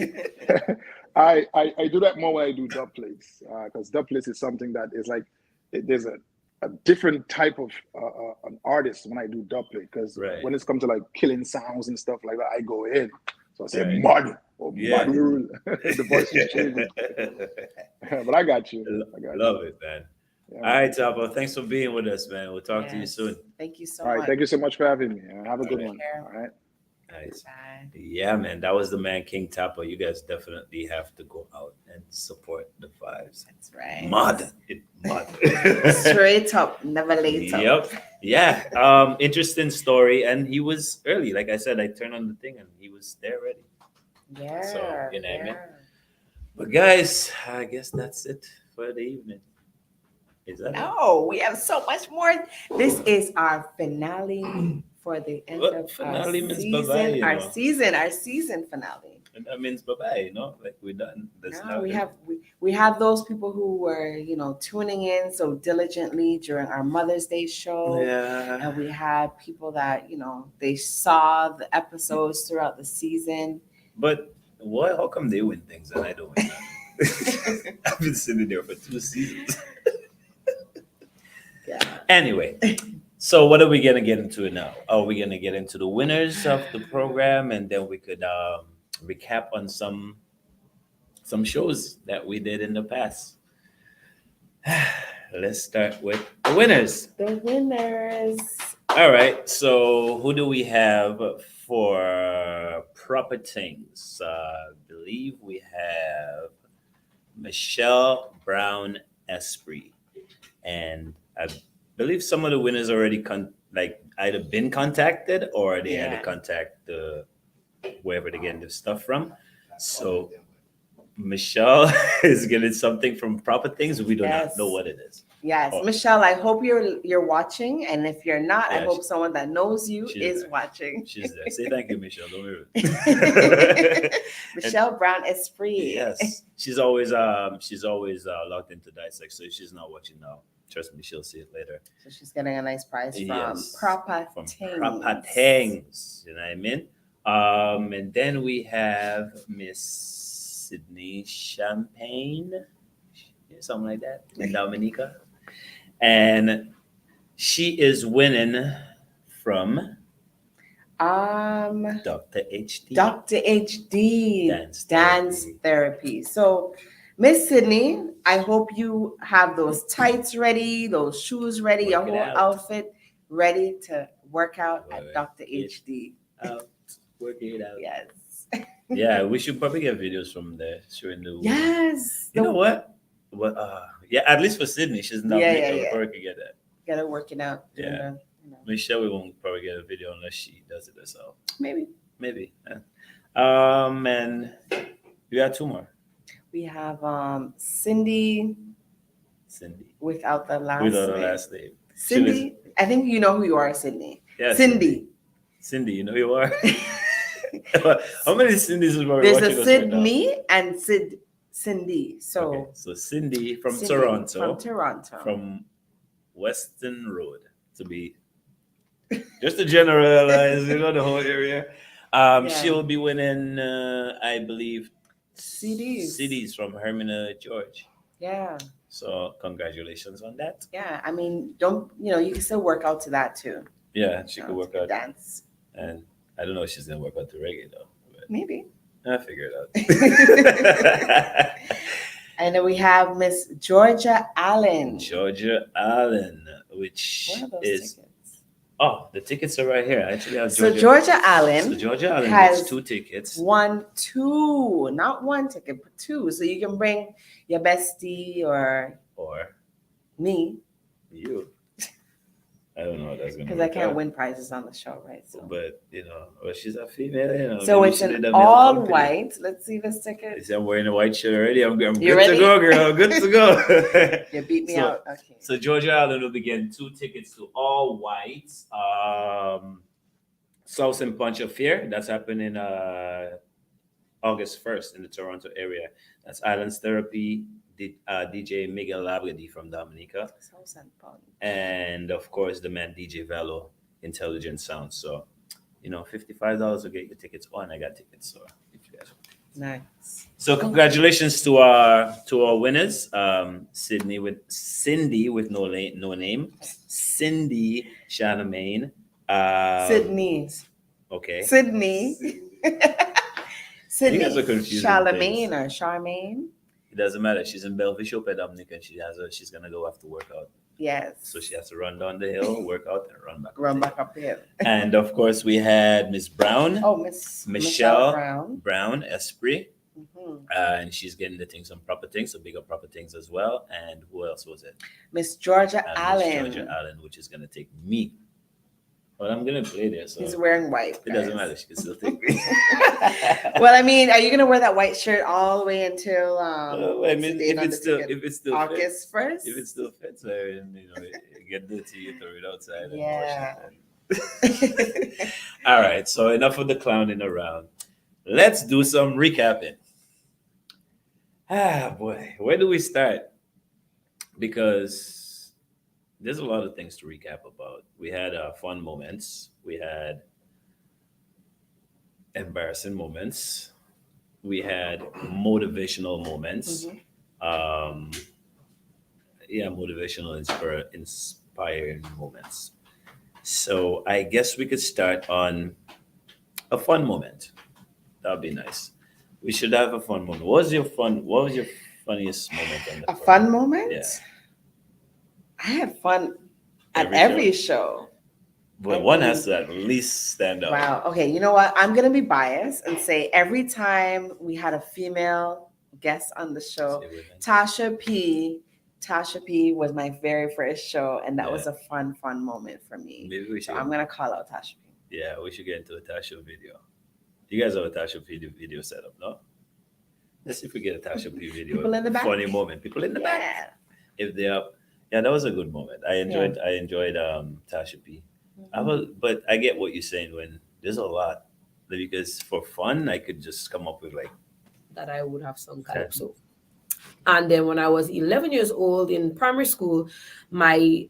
I do that more when I do dub plates, because dub plates is something that is like there's a different type of an artist when I do dub plate, because when it's come to like killing sounds and stuff like that, I go in. So I say mod or mod rule. The voice is changing. But I got you. Love it, man. Yeah. All right, Tappa. Thanks for being with us, man. We'll talk to you soon. Thank you so much. All right, thank you so much for having me. Have a good one. All right. Nice. Yeah, man. That was the man, King Tappa. You guys definitely have to go out and support the vibes. That's right. Mod. Straight up, never late up. Yep. Yeah. Interesting story. And he was early. Like I said, I turned on the thing and he was there ready. Yeah. So, you know what I mean? But guys, I guess that's it for the evening. Is that it? No, we have so much more. This is our finale for the end What? of Finale our means season. bye-bye, you Our know. season finale. And that means bye-bye, like we're done. That's No, not we it. have we have those people who were tuning in so diligently during our Mother's Day show. Yeah. And we had people that they saw the episodes throughout the season. But why? How come they win things and I don't win that? I've been sitting there for 2 seasons. Yeah. Anyway, so what are we gonna get into now? Are we gonna get into the winners of the program, and then we could recap on some shows that we did in the past? Let's start with the winners. The winners. All right. So who do we have for proper things? I believe we have Michelle Brown Esprit, and I believe some of the winners already either been contacted or they had to contact the wherever they get the stuff from. So Michelle is getting something from Proper Things. We do not know what it is. Yes, Oh. Michelle, I hope you're watching, and if you're not, I Yeah, hope someone that knows you she's is there. watching. She's there. Say thank you, Michelle. Don't be rude. Michelle Brown Esprit. Yes, she's always logged into Dissect, so if she's not watching now, trust me, she'll see it later. So she's getting a nice prize from Yes, Proper from Things. Proper Things. You know what I mean? And then we have Miss Sydney Champagne, something like that, in Dominica, and she is winning from Dr. HD. Dr. HD Dance therapy. So, Miss Sydney, I hope you have those tights ready, those shoes ready, your Work it whole out. outfit ready to work out Right. at Dr. HD. Out, work it out. Yes. Yeah, we should probably get videos from there showing the. Yes. You know what? What? Yeah, at least for Sydney, she's not. Yeah. We'll probably get that. Gotta work it out. doing Yeah. the, Michelle, we won't probably get a video unless she does it herself. Maybe. Maybe. Yeah. And we got 2 more. We have Cindy Cindy. without the last Without name. the last name. Cindy, I think you know who you are, Sydney. Yeah. Cindy. Cindy, you know who you are. How many Cindy's is watching There's us a right Sydney and Cindy. So now? Okay, so Cindy from Cindy Toronto. From Toronto. From Western Road, to be just to generalize, the whole area. She will be winning, I believe, CDs from Hermina George. Yeah. So congratulations on that. Yeah. I mean, you can still work out to that too. Yeah, she could work out. Dance. And I don't know if she's gonna work out to reggae though. But Maybe. I'll figure it out. And then we have Miss Georgia Allen. Georgia Allen, which What are those is tickets? the tickets are right here. I actually have So Georgia Allen So Georgia Allen has gets 2 tickets. not one ticket, but 2. So you can bring your bestie or me, You. I don't know what that's gonna because I can't win prizes on the show, right? So, But she's a female, so maybe it's she did an a male all company. white. Let's see this ticket. You see, I'm wearing a white shirt already. I'm good ready? to go, girl. Good to go. You beat me So- out. Okay. So Georgia Allen will be getting 2 tickets to all whites. Sauce and Punch Affair. That's happening August 1st in the Toronto area. That's Islands Therapy, DJ Miguel Labradee from Dominica. Sauce and Punch. And of course the man DJ Velo, Intelligent Sound. So, $55 will get your tickets. And I got tickets. So if you guys want. Nice. So congratulations to our winners. Cindy with no name. Cindy Charlemagne. Sydney. Okay. Sydney. Sydney. You guys are confusing Charlemagne or Charmaine. It doesn't matter. She's in Belleville, Dominica, and she's gonna go have to work out. Yes. So she has to run down the hill, work out, and run back. Run back up here. And of course, we had Miss Brown. Oh, Miss Michelle Brown. Brown Esprit. Mhm. And she's getting the things on Proper Things, so big up Proper Things as well. And who else was it? Miss Georgia And Allen. Miss Georgia Allen, which is gonna take me Well, I'm gonna play there, so He's wearing white. it doesn't guys. matter. She can still take me. Well, I mean, are you gonna wear that white shirt all the way until Well, I mean, if it's still August fits, 1st? if it still fits, and you get dirty, you throw it outside. Yeah. And wash it. All right. So enough of the clowning around. Let's do some recapping. Ah, boy, where do we start? Because there's a lot of things to recap about. We had fun moments. We had embarrassing moments. We had motivational moments. Um, yeah, motivational, inspiring moments. So I guess we could start on a fun moment. That'd be nice. We should have a fun moment. What was your funniest moment on the A fun moment? Yeah. I had fun at Every every show. But one has to at least stand out. Wow. Okay. You know what? I'm going to be biased and say every time we had a female guest on the show, Tasha P was my very first show, and that was a fun moment for me. Maybe we should. So I'm going to call out Tasha P. Yeah, we should get into a Tasha video. You guys have a Tasha P video set up, no? Let's see if we get a Tasha P video. People in the back. Funny moment. People in the back. If they're up. Yeah, that was a good moment. I enjoyed Tasha P. But I get what you're saying when there's a lot. Because for fun, I could just come up with like that I would have some calypso. And then when I was 11 years old in primary school, my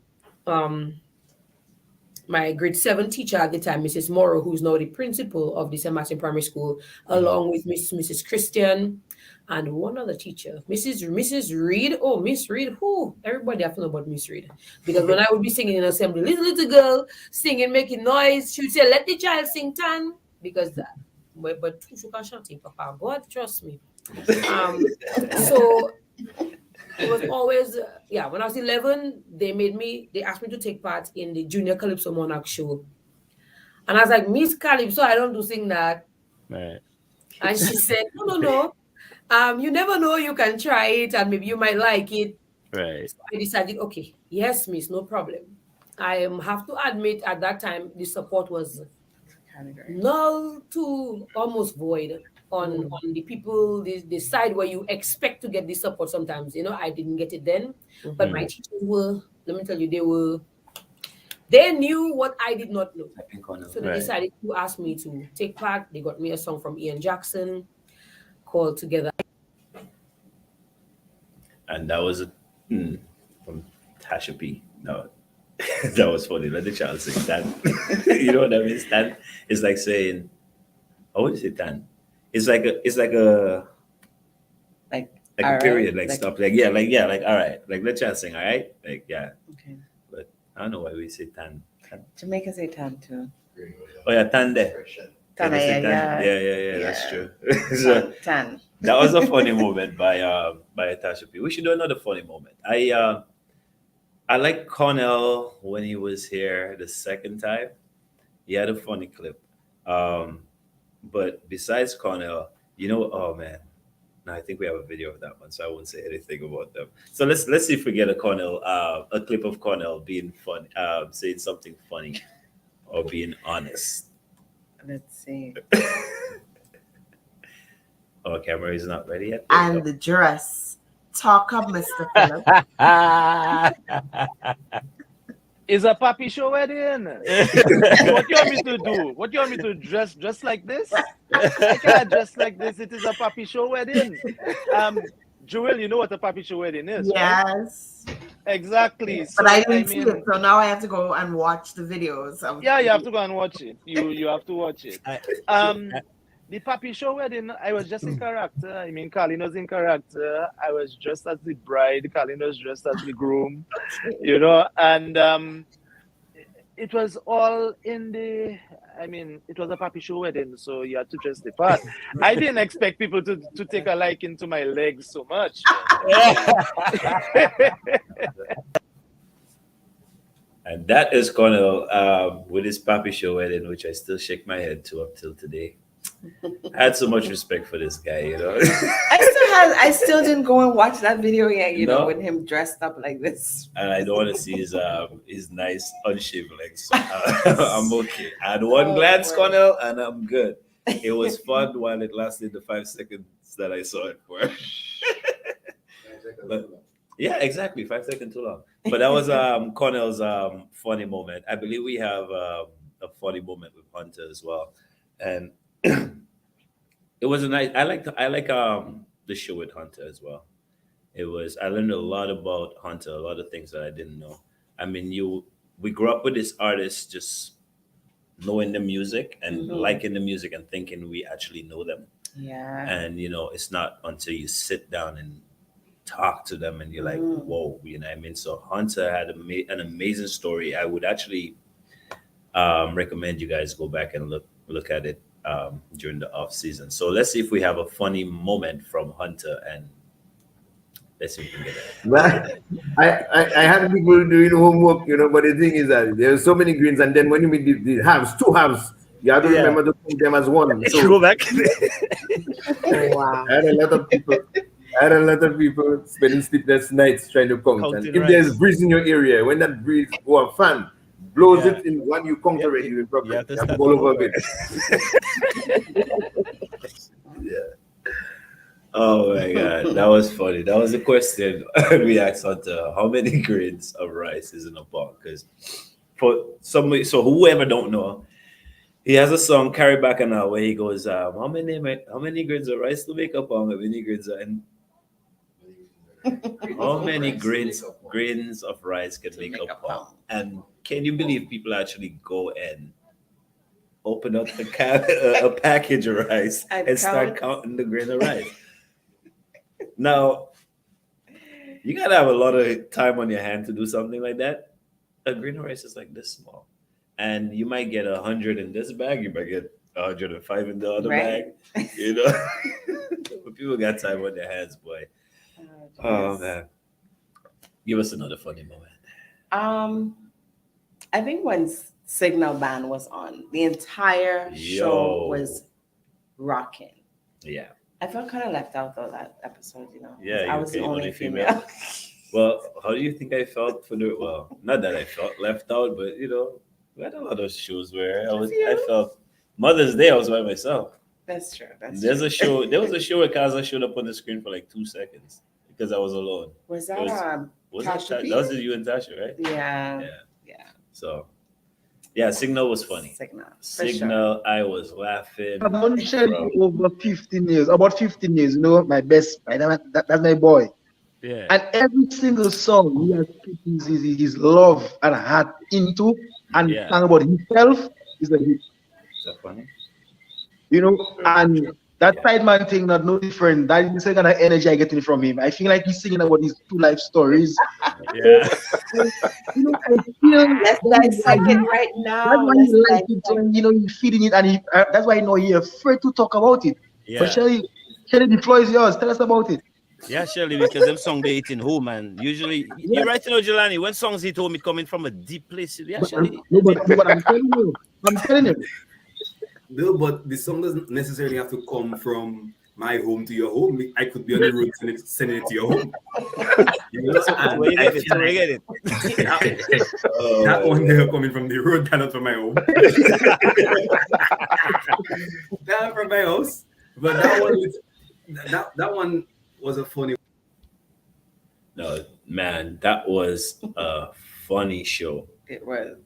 grade 7 teacher at the time, Mrs. Morrow, who's now the principal of the St. Martin Primary School, along with Mrs. Christian and one other teacher, Mrs. Reed. Oh, Miss Reed, who everybody have to know about Miss Reed. Because when I would be singing in assembly, little girl singing, making noise, she would say, "Let the child sing tan," because that. But you can chant, Papa. God, trust me. So it was always, when I was 11, they asked me to take part in the Junior Calypso Monarch show. And I was like, "Miss Calypso, I don't do sing that." Right. And she said, no. You never know, you can try it and maybe you might like it. Right. So I decided, okay, yes, miss, no problem. I have to admit at that time, the support was null to almost void on the people, the side where you expect to get the support sometimes. I didn't get it then, but my teachers were, let me tell you, they knew what I did not know. So they decided to ask me to take part. They got me a song from Ian Jackson called Together. And that was from Tasha P. No, that was funny. Let the child sing that. You know what I mean? Tan is like saying, how would you say tan? It's like a period, like stop, like all right, like let child sing, all right, like Okay. But I don't know why we say tan. Jamaica say tan too. Oh yeah, tan there. Tan, Yeah, that's true. So, tan. that was a funny moment by Tasha P. We should do another funny moment. I like Cornell when he was here the second time. He had a funny clip. But besides Cornell, oh man, no, I think we have a video of that one, so I won't say anything about them. So let's see if we get a clip of Cornell being fun, saying something funny or being honest. Let's see. Oh, camera is not ready yet. And the dress. Talk up, Mr. Philip. It's a papi show wedding. What you want me to do? What you want me to dress like this? I can't dress like this. It is a papi show wedding. Joel, you know what a papi show wedding is, Yes. Right? Exactly. But so, I didn't see it, so now I have to go and watch the videos. You have to go and watch it. You have to watch it. The papi show wedding, I was just in character. I mean, Colin was in character. I was dressed as the bride. Colin was dressed as the groom. And it was all it was a papi show wedding, so you had to dress the part. I didn't expect people to take a liking to my legs so much. And that is Cornell with his papi show wedding, which I still shake my head to up till today. I had so much respect for this guy, you know. I still didn't go and watch that video yet, you know, No. with him dressed up like this. And I don't want to see his nice unshaved legs. So, I'm okay. I had one glance, boy. Connell, and I'm good. It was fun while it lasted the 5 seconds that I saw it for. But yeah, exactly, 5 seconds too long. But that was Connell's funny moment. I believe we have a funny moment with Hunter as well, and it was a nice. I like the show with Hunter as well. It was. I learned a lot about Hunter, a lot of things that I didn't know. I mean, we grew up with this artist, just knowing the music and liking the music and thinking we actually know them. Yeah. And it's not until you sit down and talk to them and you're like, whoa, you know what I mean? So Hunter had an amazing story. I would actually recommend you guys go back and look at it during the off season. So let's see if we have a funny moment from Hunter, and let's see if we can get it. Well, I had people doing homework, but the thing is that there's so many greens, and then when you meet the halves, two halves, you have to remember to count them as one. So Go back. Wow. I had a lot of people spending sleepless nights trying to count. Counting And if rice. there's breeze in your area, when that breeze go a fan blows Yeah. it in one, you count already. You You have to have to start go over a over. bit. Oh my god, that was funny. That was a question we asked Hunter: how many grains of rice is in a pot? Because for somebody, so whoever don't know, he has a song "Carry Back an Hour" where he goes, how many grains of rice to make a pound? How many grains of, and how many grains of rice can make a pound? And can you believe people actually go and open up a package of rice and start counting the grain of rice? Now, you gotta have a lot of time on your hand to do something like that. A grain of rice is like this small, and you might get 100 in this bag. You might get 105 in the other Right. bag. But people got time on their hands, boy. Oh man, give us another funny moment. I think when Signal Band was on, the entire show Yo. was rocking. Yeah, I felt kind of left out though that episode, Yeah, I you was the okay, only only female. female. Well, how do you think I felt for the? Well, not that I felt left out, but we had a lot of shows where I felt Mother's Day. I was by myself. That's true. There was a show where Kaza showed up on the screen for like 2 seconds because I was alone. Was that Was that Tasha B? that was you and Tasha, right? Yeah. So, yeah, Signal was funny. Signal. Signal, I was laughing. I've known Shelly over 15 years, about 15 years, my best friend. That's my boy. Yeah. And every single song he has put his love and heart into and Yeah. sang about himself is a hit. Is that funny? And that sideman thing, not no different. That is the kind of energy I getting from him. I feel like he's singing about his two life stories. Yeah. I feel Let's dissect it right now. that's why he likes it, and he's feeding it, and that's why he's afraid to talk about it. Yeah. But Shelly, the floor is yours. Tell us about it. Yeah, Shirley, because them songs they hit in home, and usually you're right, Jelani. When songs hit home, it coming from a deep place. Yeah, Shirley. But I'm telling you. No, but the song doesn't necessarily have to come from my home to your home. I could be on the road sending it to your home. And Where you I get it? feel Where you like get it? that one they're coming from the road, not from my home. Not from my house. But that one was a funny. No, man, that was a funny show. It was.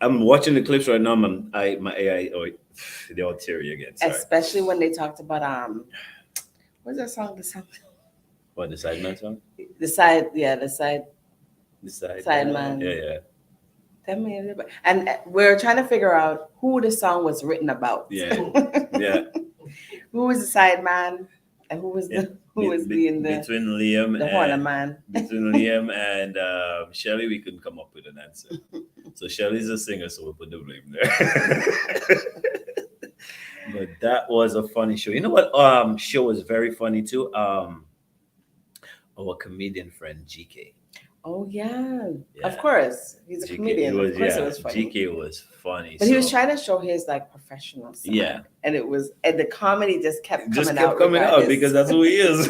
I'm watching the clips right now. My AI, they're all teary again. Sorry. Especially when they talked about what's that song? What, the Sideman song? The side. The Sideman. Yeah. And we're trying to figure out who the song was written about. Yeah. Yeah. Who was the side man and who was the between Liam the horner man? Between Liam and Shelly, we couldn't come up with an answer. So Shelly's a singer, so we'll put the blame there. But that was a funny show. You know what show was very funny too? Our comedian friend GK. Oh yeah. Yeah. Of course. He's a GK, comedian. Of course it was funny. GK was funny. But he was trying to show his like professional side. Yeah. And the comedy just kept just coming kept out. coming out regardless. because that's who he is.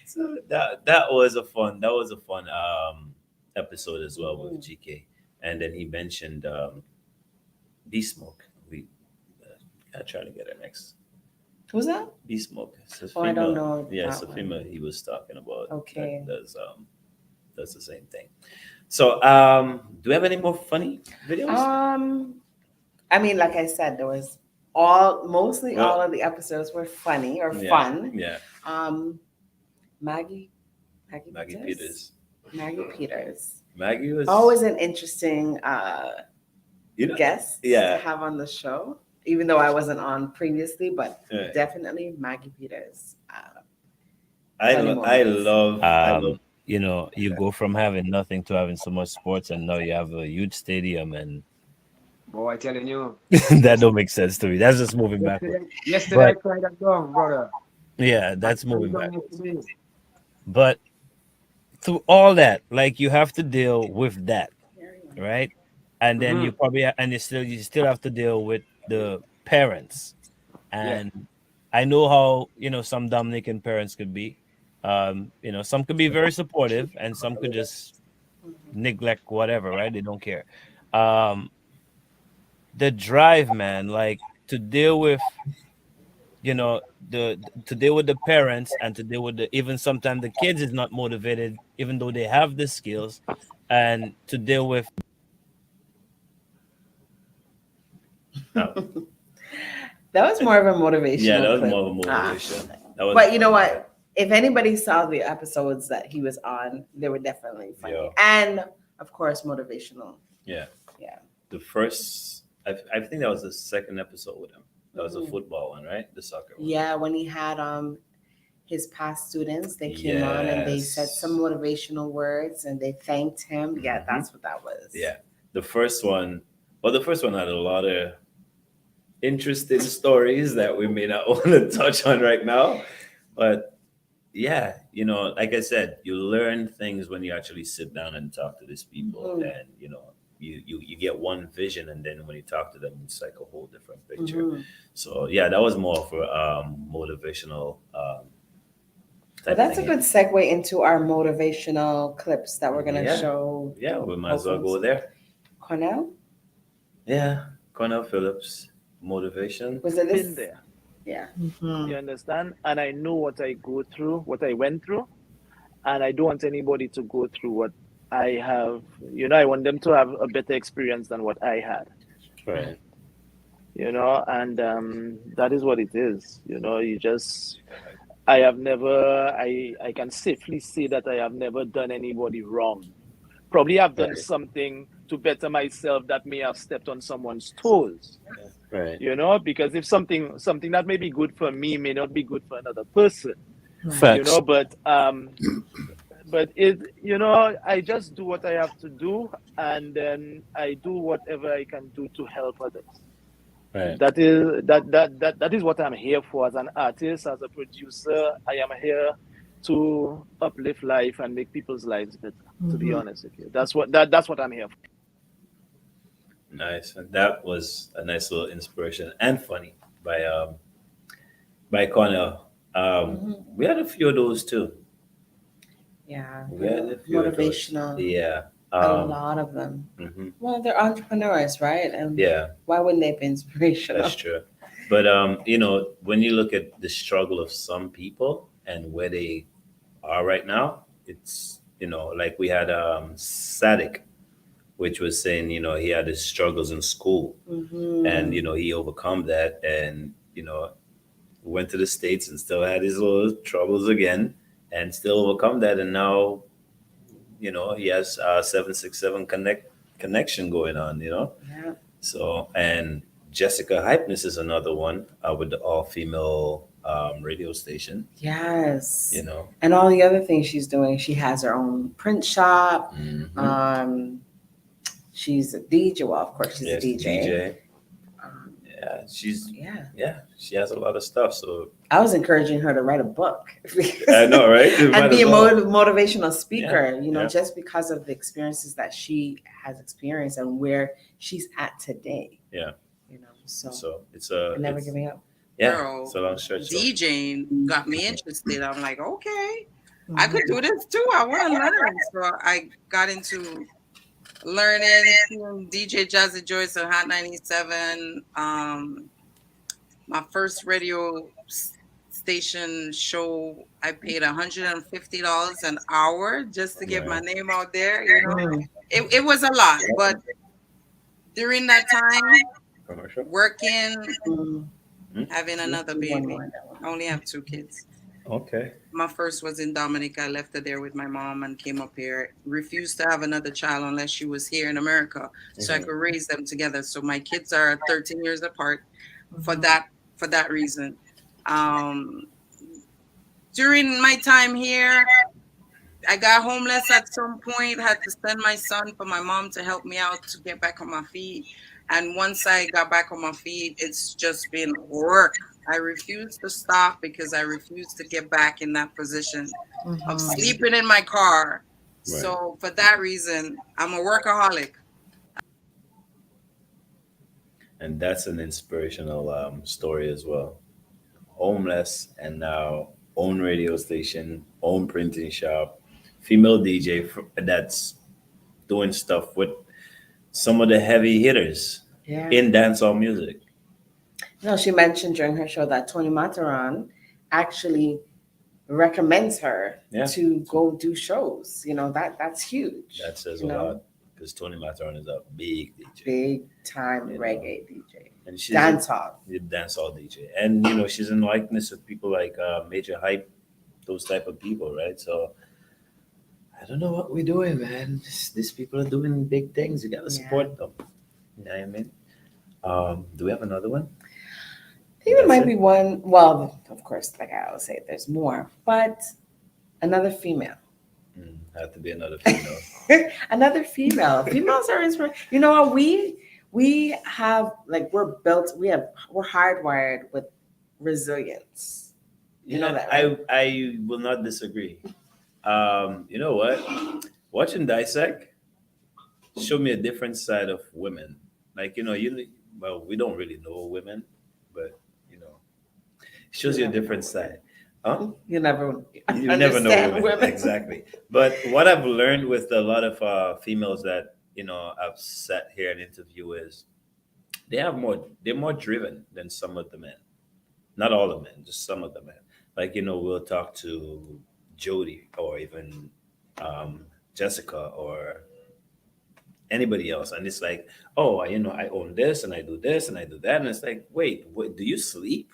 So that was a fun episode as well with GK. And then he mentioned B-Smoke. We gotta try to get her next. Who's that? B-Smoke. Oh, I don't know. Yeah, that Safima one. he was talking about. Okay. That's the same thing. So do we have any more funny videos? I mean, like I said, there was mostly all of the episodes were funny or fun. Yeah. Maggie Peters. Maggie Peters. Maggie was Always an interesting guest Yeah. to have on the show, even though I wasn't on previously, but Right. definitely Maggie Peters. I love You know, you go from having nothing to having so much sports, and now you have a huge stadium, and Boy, I telling you. that don't make sense to me. That's just moving backward. Yesterday I tried that down, brother. Yeah, that's moving backwards. But through all that, like you have to deal with that, right? And then you probably you still have to deal with the parents. And I know how some Dominican parents could be. Some could be very supportive, and some could just neglect whatever, right? They don't care. The drive, man, like to deal with to deal with the parents and to deal with even sometimes the kids is not motivated even though they have the skills, and to deal with That was more of a motivational. Yeah, that was clip. more of a motivation. But you know what? If anybody saw the episodes that he was on, they were definitely funny. And of course, motivational. Yeah. Yeah. The first, I think that was the second episode with him. That was a football one, right? The soccer one. Yeah, when he had his past students, they came on and they said some motivational words and they thanked him. Yeah, that's what that was. Yeah. The first one had a lot of interesting stories that we may not want to touch on right now. But yeah, like I said, you learn things when you actually sit down and talk to these people, and you get one vision, and then when you talk to them, it's like a whole different picture. So yeah, that was more for motivational. Well, that's a good segue into our motivational clips that we're gonna show. Yeah, we might as well go there. Cornell? Yeah, Cornell Phillips, motivation. Was it this? Been there. Yeah. You understand? And I know what I go through, what I went through, and I don't want anybody to go through what I have. I want them to have a better experience than what I had. Right. And that is what it is. I can safely say that I have never done anybody wrong. Probably I've done something to better myself that may have stepped on someone's toes. Right. Because if something that may be good for me may not be good for another person. Facts. But it, I just do what I have to do, and then I do whatever I can do to help others. Right. That is what I'm here for as an artist, as a producer. I am here to uplift life and make people's lives better. To be honest with you, that's what I'm here for. Nice, and that was a nice little inspiration and funny by Cornell. We had a few of those too. Yeah, We had a few of those. motivational. Yeah, A lot of them. Well, they're entrepreneurs, right? And yeah, why wouldn't they be inspirational? that's true. But when you look at the struggle of some people and where they are right now, it's like we had Sadik, which was saying he had his struggles in school, and he overcome that, and went to the States and still had his little troubles again, and still overcome that, and now he has 767 connection going on. Yeah. So, and Jessica Hypeness is another one with the all-female radio station. Yes. You And all the other things she's doing. She has her own print shop. She's a DJ. Well, of course, she's a DJ. Yeah, she's Yeah. she has a lot of stuff. So I was encouraging her to write a book. I know, right? You might And be as a well. motivational speaker, Yeah, you know, yeah. just because of the experiences that she has experienced and where she's at today. Yeah. You know, so it's a and never it's, giving up. yeah, Girl, it's a long stretch. So. DJing got me interested. I'm like, okay, I could do this too. I want to learn. So I got into learning, seeing DJ Jazzy Joyce on Hot 97. My first radio station show, I paid $150 an hour just to get my name out there. You know, it was a lot, but during that time, working, having another baby, I only have 2 kids. Okay. My first was in Dominica. I left her there with my mom and came up here. Refused to have another child unless she was here in America, so I could raise them together. So my kids are 13 years apart for that reason. During my time here, I got homeless at some point, had to send my son for my mom to help me out to get back on my feet. And once I got back on my feet, it's just been work. I refuse to stop because I refuse to get back in that position of sleeping in my car. Right. So for that reason, I'm a workaholic. And that's an inspirational story as well. Homeless and now own radio station, own printing shop, female DJ that's doing stuff with some of the heavy hitters in dancehall music. No, she mentioned during her show that Tony Mataran actually recommends her to go do shows. You know, that's huge. That says a lot because Tony Mataran is a big DJ. Big time reggae DJ. And she's dancehall. Dancehall DJ. And, you know, she's in likeness with people like Major Hype, those type of people, right? So I don't know what we're doing, man. These people are doing big things. You got to support them. You know what I mean? Do we have another one? I think there might be one. Well, of course, like I always say, there's more, but another female. Have to be another female. Another female. Females are inspiring. You know what? We have we're hardwired with resilience. You know that, right? I will not disagree. You know what? Watching Dissect showed me a different side of women. Like, you know, we don't really know women, but you know, it shows you a different side. Huh? You never know women. Exactly. But what I've learned with a lot of females that, you know, I've sat here and interview is they're more driven than some of the men. Not all the men, just some of the men. Like, you know, we'll talk to Jody or even Jessica or anybody else, and it's like, oh, you know, I own this and I do this and I do that, and it's like, wait, do you sleep?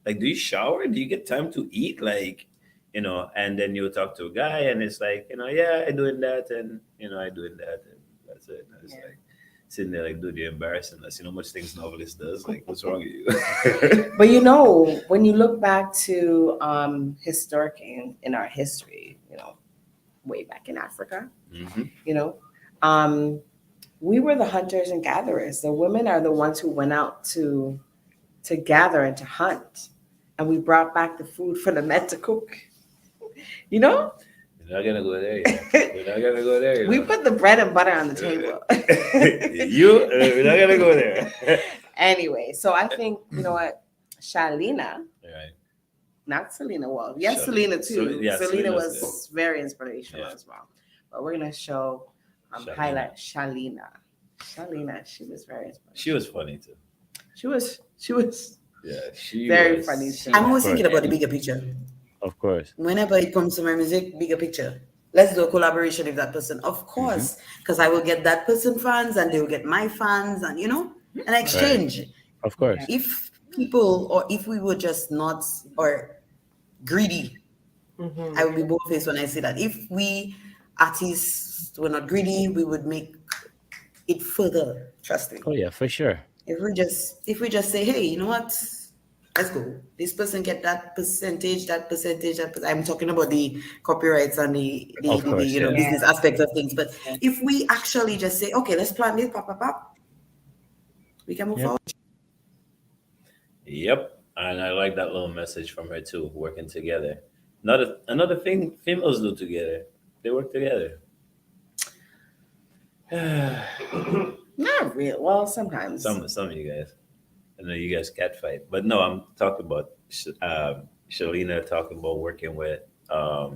Like, do you shower? Do you get time to eat? Like, you know, and then you'll talk to a guy and it's like, you know, yeah, I doing that, and you know, I doing that, and that's it. And it's like sitting there like, dude, you're embarrassing us. You know, much things novelist does. Like, what's wrong with you? But you know, when you look back to historic in our history, you know, way back in Africa, you know, we were the hunters and gatherers. The women are the ones who went out to gather and to hunt, and we brought back the food for the men to cook. You know, we're not gonna go there yet. We're not gonna go there. We put the bread and butter on the table. We're not gonna go there. Anyway, so I think, you know what, Shalina, right? Not Selena. Well, yes, Selena too. Selena was very inspirational as well. But we're gonna show highlight Shalina. Shalina, she was very inspirational. She was funny too. She was. Yeah, she very was funny too. I'm always thinking about the bigger picture. Of course. Whenever it comes to my music, bigger picture. Let's do a collaboration with that person. Of course, because I will get that person fans and they will get my fans, and you know, an exchange. Right. Of course. If people, or if we were just not or greedy, I will be bold-faced when I say that. If we artists were not greedy, we would make it further. Trust me. Oh yeah, for sure. If we just say, hey, you know what? Let's go. This person get that percentage. I'm talking about the copyrights and the business aspects of things. But if we actually just say, okay, let's plan this, pop, we can move forward. Yep, and I like that little message from her too. Working together. Another thing females do together. They work together. Not real. Well, sometimes. Some of you guys. I know you guys catfight, but no, I'm talking about Shalina talking about working with I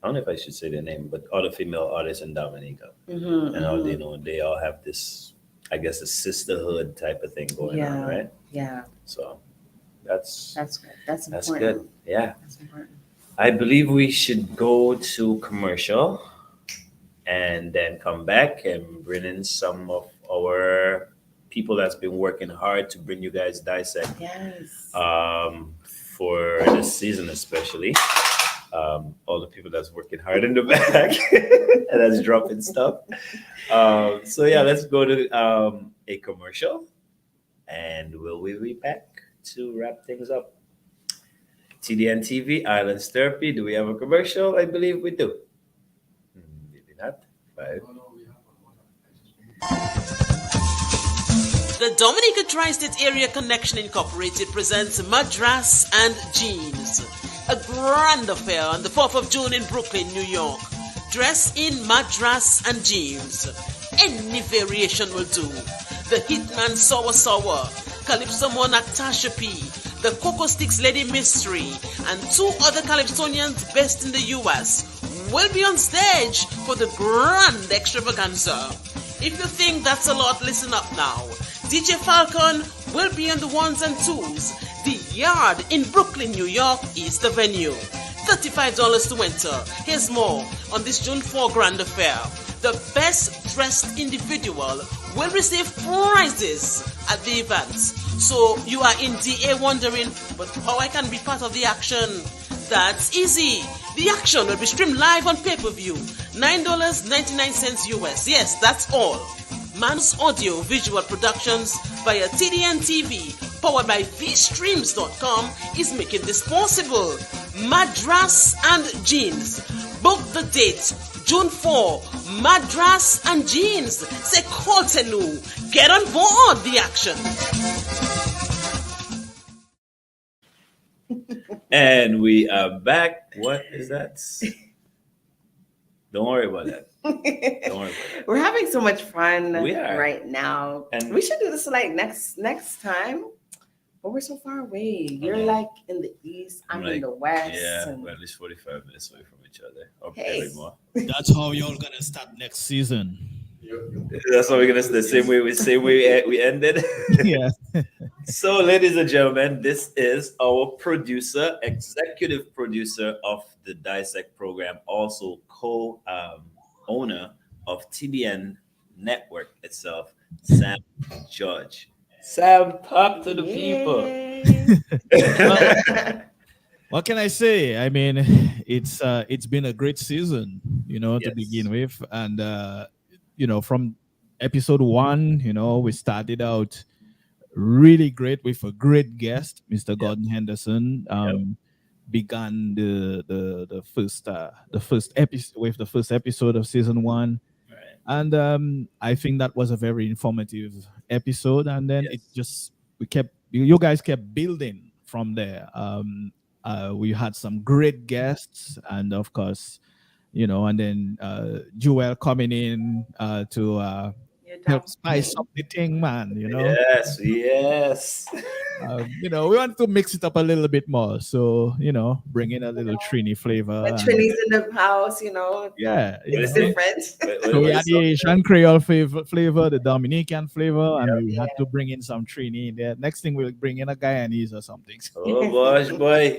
don't know if I should say their name, but other female artists in Dominica. Mm-hmm, And how they know they all have this, I guess, a sisterhood type of thing going on, right? Yeah. So that's good. That's that's important. good. Yeah. That's important. I believe we should go to commercial and then come back and bring in some of our people that's been working hard to bring you guys Dissect Yes. for this season, especially. All the people that's working hard in the back and that's dropping stuff. So yeah, let's go to a commercial and we'll be back to wrap things up. TDN TV, Islands Therapy. Do we have a commercial? I believe we do. Maybe not. Five. The Dominica Tri-State Area Connection Incorporated presents Madras and Jeans, a grand affair on the 4th of June in Brooklyn, New York. Dress in Madras and Jeans. Any variation will do. The Hitman Sour Sour, Calypso Monarch Tasha P, the Cocoa Sticks Lady Mystery, and 2 other Calypsonians best in the US will be on stage for the grand extravaganza. If you think that's a lot, listen up now. DJ Falcon will be on the 1s and 2s. The Yard in Brooklyn, New York is the venue. $35 to enter. Here's more on this June 4 grand affair. The best dressed individual will receive prizes at the event. So you are in DA wondering, but how I can be part of the action? That's easy. The action will be streamed live on pay-per-view. $9.99 US. Yes, that's all. Man's Audio Visual Productions via TDN TV, powered by vstreams.com, is making this possible. Madras and Jeans. Book the date, June 4. Madras and Jeans. Say Coltenu. Get on board the action. And we are back. What is that? Don't worry about that. Don't worry about that. We're having so much fun We are. right now. And we should do this like next time. But we're so far away. You're like in the east, I'm in the west. Yeah, and- we're at least 45 minutes away from each other. Or Hey. maybe more. That's how y'all gonna start next season. That's how we're gonna the same way we ended. Yeah. So, ladies and gentlemen, this is our producer, executive producer of the Dissect program, also co-owner of TDN Network itself, Sam George. Sam, talk to the people. What can I say? I mean, it's been a great season, to begin with, and from episode 1, we started out really great with a great guest, Mr. Gordon Henderson. Began the first episode with the first episode of season 1, and I think that was a very informative episode. And then you guys kept building from there. We had some great guests, and of course, and then Joel coming in to help spice up the thing, man. Yes. We want to mix it up a little bit more, so bring in a little Trini flavor. When Trini's in the house, Yeah, it's different. So we had the Asian Creole flavor, the Dominican flavor, and we had to bring in some Trini in there. Next thing we'll bring in a Guyanese or something. Oh gosh, boy.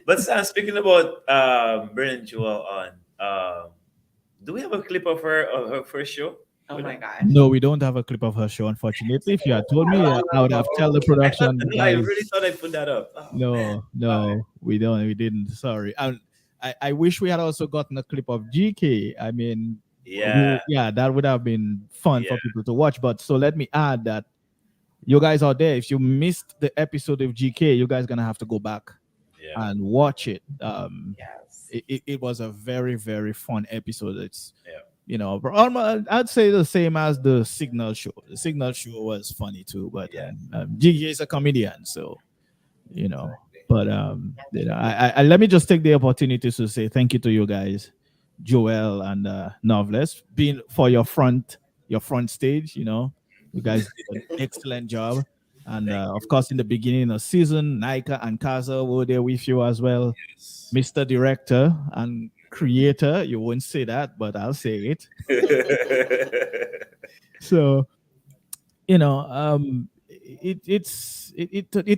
But Sam, speaking about bringing Joel on, do we have a clip of her first show? Oh my God. No, we don't have a clip of her show, unfortunately. If you had told me, I would have told the production. I really thought I put that up. Oh, No, we don't. We didn't. Sorry. I wish we had also gotten a clip of GK. I mean, that would have been fun for people to watch. But so let me add that you guys out there, if you missed the episode of GK, you guys gonna have to go back and watch it. It was a very, very fun episode. I'd say the same as the Signal show. The Signal show was funny too, but Gigi is a comedian, so you know. But I let me just take the opportunity to say thank you to you guys, Joel and Novelist, being for your front stage. You guys did an excellent job. And of course, in the beginning of season, Nika and Kaza were there with you as well. Mr. Director and creator, you won't say that, but I'll say it. So, it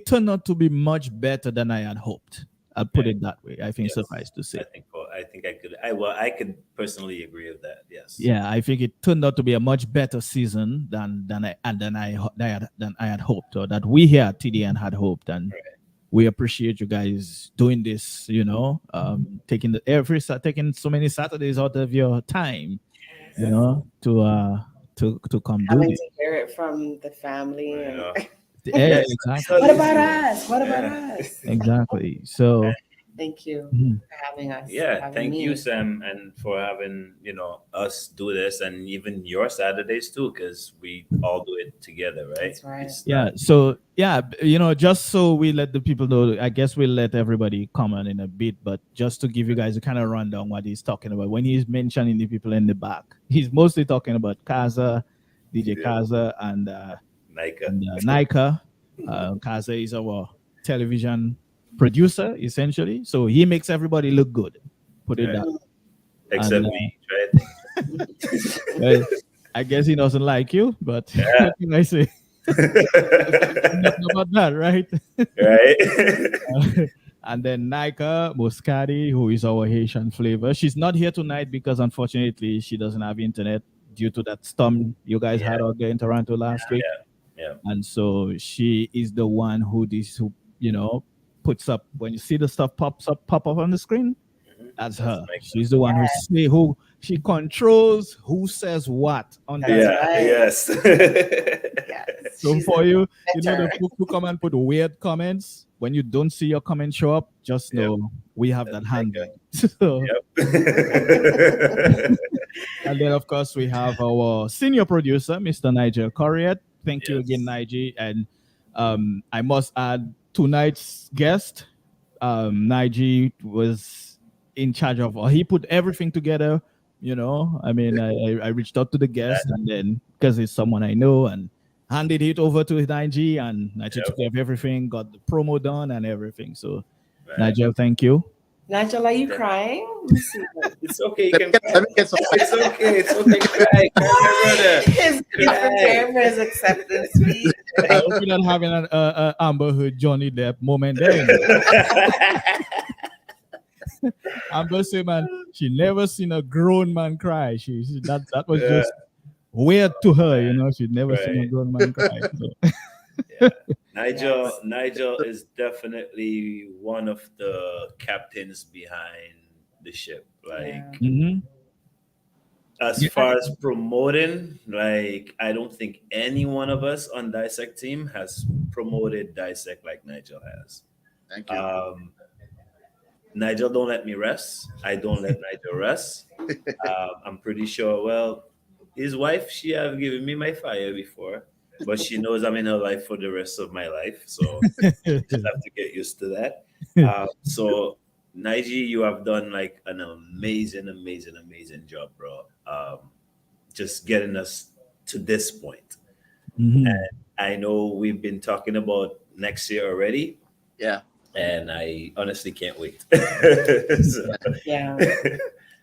turned out to be much better than I had hoped. I'll put it that way. I think suffice to say. I could personally agree with that. Yes. Yeah, I think it turned out to be a much better season than I had hoped, or that we here at TDN had hoped, and we appreciate you guys doing this. Taking taking so many Saturdays out of your time, to come do Having this. to hear it from the family. Yeah, exactly. What about us? What about us? Exactly. So thank you for having us. Yeah, thank you, Sam, and for having us do this, and even your Saturdays too, because we all do it together, right? That's right. Yeah. So just so we let the people know, I guess we'll let everybody comment in a bit, but just to give you guys a kind of rundown what he's talking about when he's mentioning the people in the back, he's mostly talking about Kaza, DJ Kaza, and Nika. Kaza is our television producer, essentially. So he makes everybody look good. Put it down. Except me, right? Well, I guess he doesn't like you, but what can I say? Nothing about that, right? Right. And then Nika Muscati, who is our Haitian flavor. She's not here tonight because unfortunately she doesn't have internet due to that storm you guys had out there in Toronto last week. Yeah. And so she is the one who puts up, when you see the stuff pop up on the screen, that's her. She's the one who she controls who says what on that. Yes. So for you, the folks who come and put weird comments, when you don't see your comment show up, just know we have that handle. So, and then of course we have our senior producer, Mr. Nigel Corriet. Thank you again, Nigel. And I must add, tonight's guest, Nigel was in charge of, or he put everything together. I reached out to the guest, and then because it's someone I know, and handed it over to Nigel, and Nigel took care of everything, got the promo done and everything. So, Nigel, thank you. Nigel, are you crying? Let me see. It's okay. You can cry. It's okay. It's okay. Cry, brother. He's prepared for his acceptance speech. I hope you're not having an Amber Heard Johnny Depp moment there. Amber said, man, she never seen a grown man cry. That was just weird to her, she'd never seen a grown man cry. So. Nigel is definitely one of the captains behind the ship. As far as promoting, I don't think any one of us on Dissect team has promoted Dissect like Nigel has. Thank you. Nigel don't let me rest. I don't let Nigel rest. I'm pretty sure, his wife, she have given me my fire before, but she knows I'm in her life for the rest of my life. So just have to get used to that. So Nigel, you have done an amazing job, bro. Just getting us to this point. Mm-hmm. And I know we've been talking about next year already. Yeah. And I honestly can't wait. Yeah.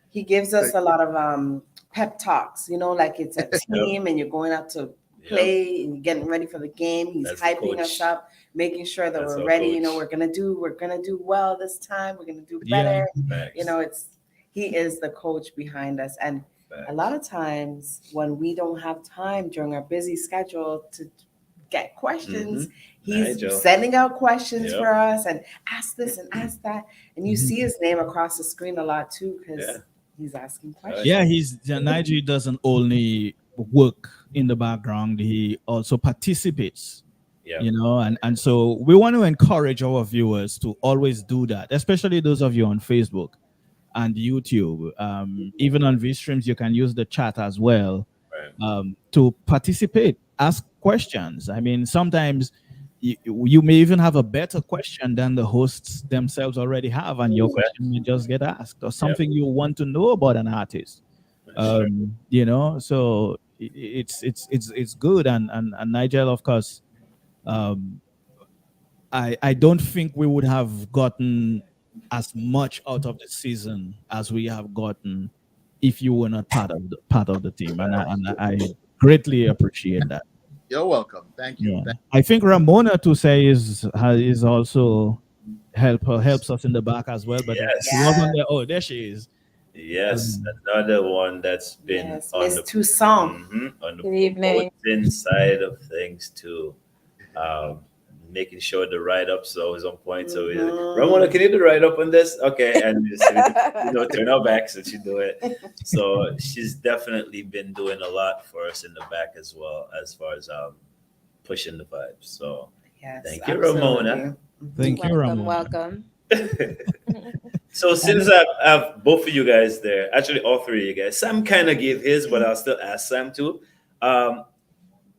He gives us a lot of pep talks, like it's a team and you're going out to play and getting ready for the game. He's hyping us up, making sure that we're ready. We're gonna do well this time. We're gonna do better. He is the coach behind us. And a lot of times when we don't have time during our busy schedule to get questions, he's sending out questions for us and ask this and ask that. And you see his name across the screen a lot too, because he's asking questions. Yeah, Nigel doesn't only work in the background, he also participates. And so we want to encourage our viewers to always do that, especially those of you on Facebook. and YouTube. Even on V streams, you can use the chat as well to participate, ask questions. I mean, sometimes you may even have a better question than the hosts themselves already have, and your question may just get asked, or something you want to know about an artist. You know, so it's good. And Nigel, of course, I don't think we would have gotten as much out of the season as we have gotten if you were not part of the team, and I greatly appreciate that. You're welcome. Thank you. Yeah. I think Ramona to say is also helps us in the back as well, but she wasn't there. Oh, there she is. Yes, another one that's been on Miss the Toussaint. on the Good evening. posting side of things too. Making sure the write-ups are always on point. So Ramona, can you do the write-up on this? Okay, and just, turn our backs and she do it. So she's definitely been doing a lot for us in the back as well, as far as pushing the vibes. So thank you, Ramona. Thank you, Ramona. Welcome. So since I have both of you guys there, actually all three of you guys, Sam kind of gave his, but I'll still ask Sam too.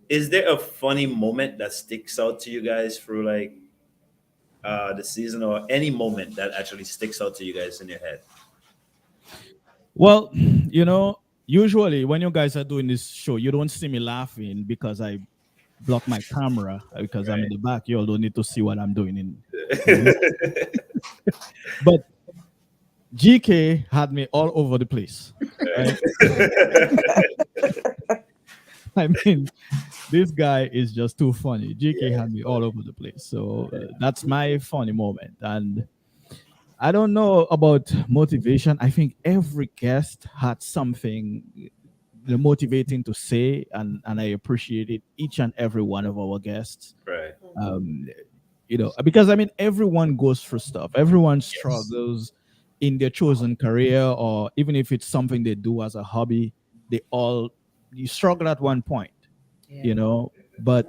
Is there a funny moment that sticks out to you guys through like the season, or any moment that actually sticks out to you guys in your head? Well, usually when you guys are doing this show, you don't see me laughing because I block my camera because I'm in the back. You all don't need to see what I'm doing But GK had me all over the place. Right? I mean, this guy is just too funny. GK had me all over the place. So that's my funny moment. And I don't know about motivation. I think every guest had something motivating to say, and I appreciated each and every one of our guests. Right. Because I mean, everyone goes through stuff. Everyone struggles in their chosen career, or even if it's something they do as a hobby, you struggle at one point, but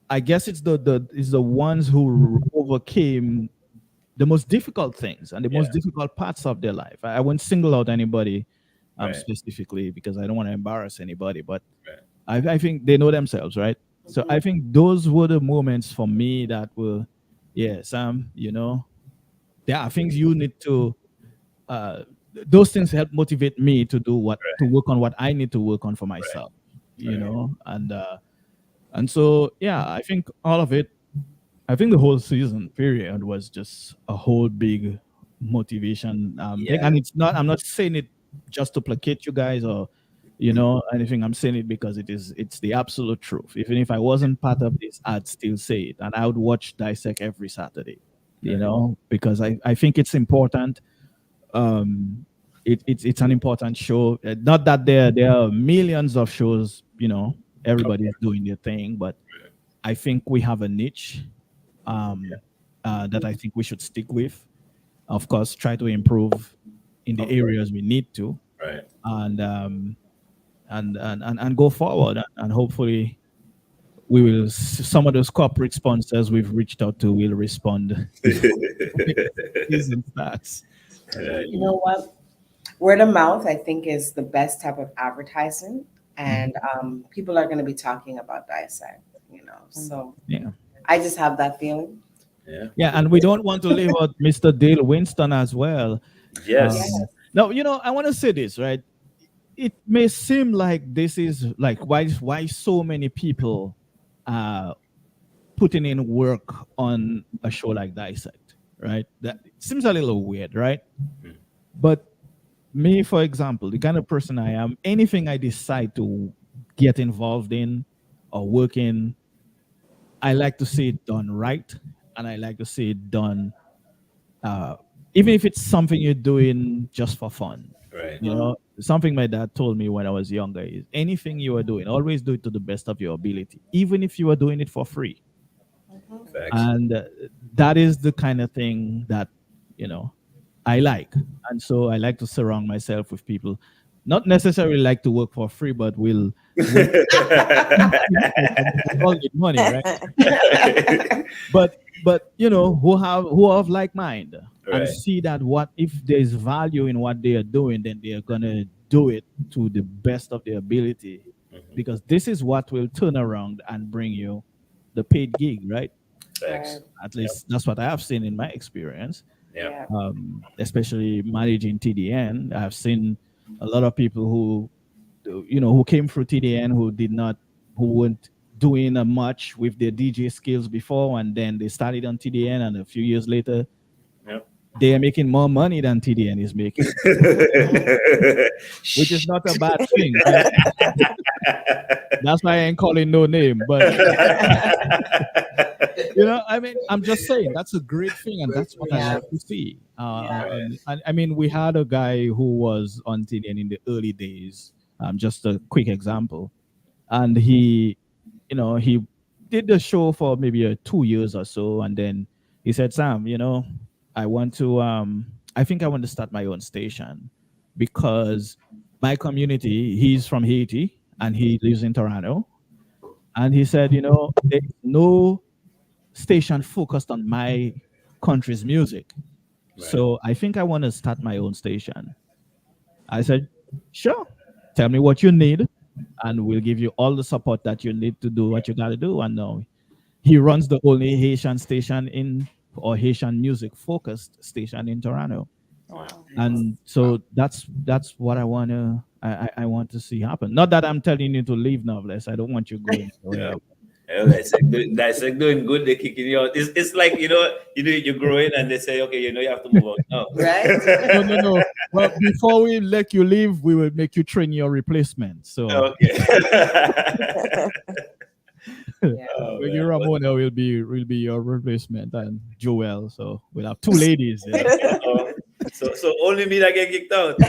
I guess it's the ones who overcame the most difficult things and the most difficult parts of their life. I wouldn't single out anybody specifically because I don't want to embarrass anybody, but I think they know themselves, right? So I think those were the moments for me that were, Sam, there are things you need to, those things help motivate me to do to work on what I need to work on for myself, and so I think all of it. I think the whole season period was just a whole big motivation thing, and it's not. I'm not saying it just to placate you guys or anything. I'm saying it because it's the absolute truth. Even if I wasn't part of this, I'd still say it, and I would watch Dissect every Saturday. Because I think it's important. It's an important show. Not that there are millions of shows, everybody is doing their thing, but I think we have a niche that I think we should stick with. Of course, try to improve in the areas we need to, and go forward, and hopefully we will. Some of those corporate sponsors we've reached out to will respond. Season starts. You know what? Word of mouth, I think, is the best type of advertising, and people are going to be talking about Dissect. So I just have that feeling. Yeah, and we don't want to leave out Mr. Dale Winston as well. Yes. Now, I want to say this, right? It may seem like this is like why so many people are putting in work on a show like Dissect, right? That seems a little weird, right? But me, for example, the kind of person I am, anything I decide to get involved in or work in, I like to see it done right, and I like to see it done, even if it's something you're doing just for fun. Right. Something my dad told me when I was younger is anything you are doing, always do it to the best of your ability, even if you are doing it for free. And that is the kind of thing that, I like. And so I like to surround myself with people, not necessarily like to work for free, but will all get money, right? but who have like mind, and see that what if there's value in what they are doing, then they are gonna do it to the best of their ability, because this is what will turn around and bring you the paid gig, right? Thanks. At least that's what I have seen in my experience. Yeah. Especially managing TDN, I've seen a lot of people who, who came through TDN who weren't doing much with their DJ skills before, and then they started on TDN, and a few years later, they are making more money than TDN is making, which is not a bad thing, right? That's why I ain't calling no name, but I mean, I'm just saying that's a great thing, and that's what I like to see. And I mean, we had a guy who was on TDN in the early days. Just a quick example, and he did the show for maybe 2 years or so, and then he said, "Sam, I want to I think I want to start my own station, because my community, he's from Haiti and he lives in Toronto, and he said, there's no station focused on my country's music. So I think I want to start my own station." I said, "Sure, tell me what you need, and we'll give you all the support that you need to do what you got to do." And now he runs the only Haitian station or Haitian music focused station in Toronto. Wow. And so that's what I want to see happen. Not that I'm telling you to leave Novelist. I don't want you going nowhere. That's like doing good. They kicking you out. It's like you're growing, and they say, okay, you have to move out now. Right? No. Well, before we let you leave, we will make you train your replacement. So okay. Reggie Ramona will be your replacement, and Joel. So we'll have two ladies. So only me that get kicked out.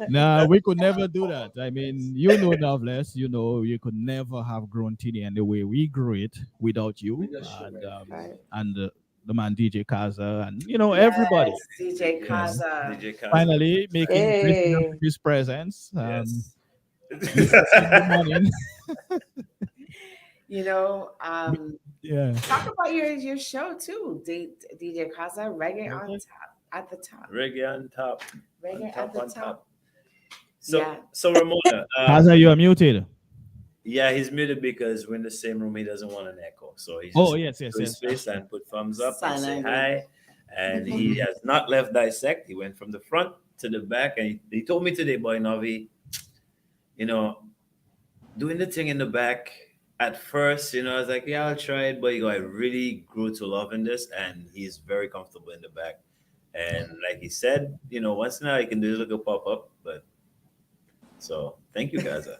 Nah, we could never do that. I mean, Novelist, you could never have grown TDN the way we grew it without you, and the man DJ Kaza, and everybody. DJ Kaza. DJ Kaza. Finally making his presence. Talk about your show too, DJ Kaza. Reggae on top, at the top. Reggae on top. Reggae at the top. So Ramona, Kaza, you are muted. Yeah, he's muted because we're in the same room. He doesn't want an echo, so he's yes. his face and put thumbs up Sign and say language. hi. And he has not left Dissect. He went from the front to the back, and he told me today, boy Novi, doing the thing in the back. At first, I was like, yeah, I'll try it, but I really grew to loving this, and he's very comfortable in the back. And like he said, once in a while he can do a little pop up, but so thank you, Gaza.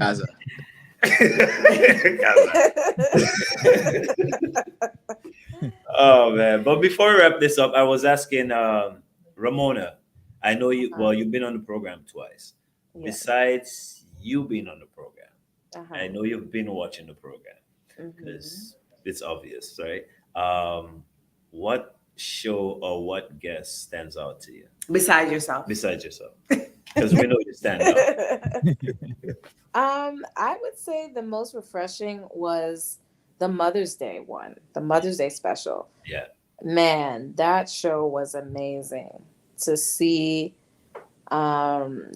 Kaza. Oh man! But before we wrap this up, I was asking Ramona. I know you. Well, you've been on the program twice. Yeah. Besides you being on the program, Uh-huh. I know you've been watching the program because it's obvious, right? What show or what guest stands out to you? Besides yourself. Besides yourself, because we know you stand out. I would say the most refreshing was the Mother's Day one, the Mother's Day special. Yeah. Man, that show was amazing to see.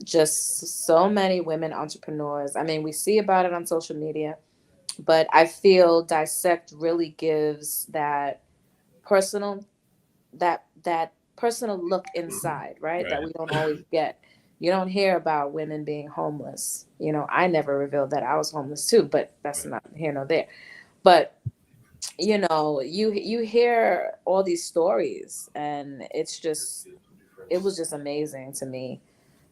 Just so many women entrepreneurs. I mean, we see about it on social media, but I feel Dissect really gives that personal look inside, right? That we don't always get. You don't hear about women being homeless. I never revealed that I was homeless too, but that's not here nor there. But you hear all these stories, and it was just amazing to me,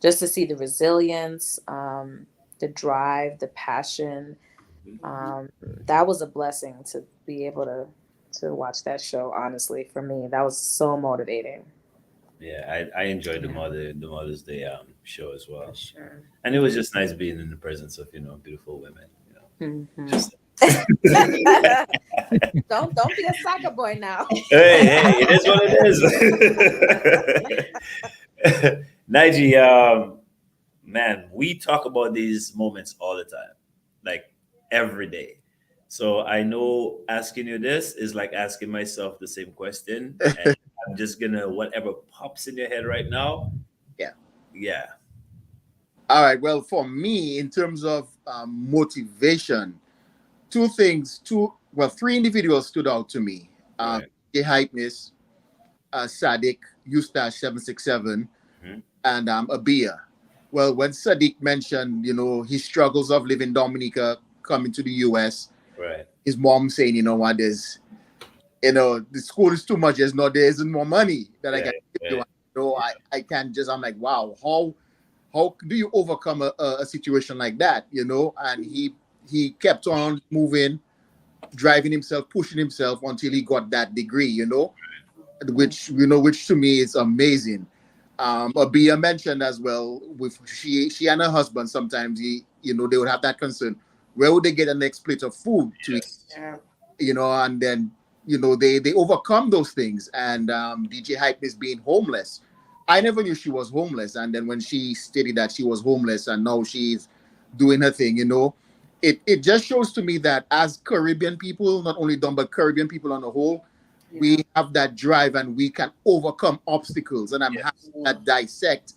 just to see the resilience, the drive, the passion. That was a blessing to be able to watch that show. Honestly, for me, that was so motivating. Yeah, I enjoyed the Mother's Day show as well. Sure. And it was just nice being in the presence of beautiful women. Mm-hmm. Just Don't be a soccer boy now. hey, it is what it is. Naiji, man, we talk about these moments all the time, like every day. So I know asking you this is like asking myself the same question, and I'm just gonna whatever pops in your head right now. Yeah. Yeah. All right. Well, for me, in terms of motivation, two things, three individuals stood out to me. Right. The Hypeness, Sadiq, Eustache 767, and Abia. Well, when Sadiq mentioned, his struggles of living Dominica, coming to the US, Right. his mom saying, you know what, the school is too much. There isn't more money that I can give you. I can't I'm like, wow, how do you overcome a situation like that? And he kept on moving, driving himself, pushing himself until he got that degree, which to me is amazing. Abia mentioned as well, with she and her husband, sometimes they would have that concern. Where would they get the next plate of food to eat? Yeah. And then they overcome those things. And DJ Hype is being homeless. I never knew she was homeless. And then when she stated that she was homeless and now she's doing her thing, it just shows to me that as Caribbean people, not only Dom, but Caribbean people on the whole, we have that drive and we can overcome obstacles. And I'm happy that Dissect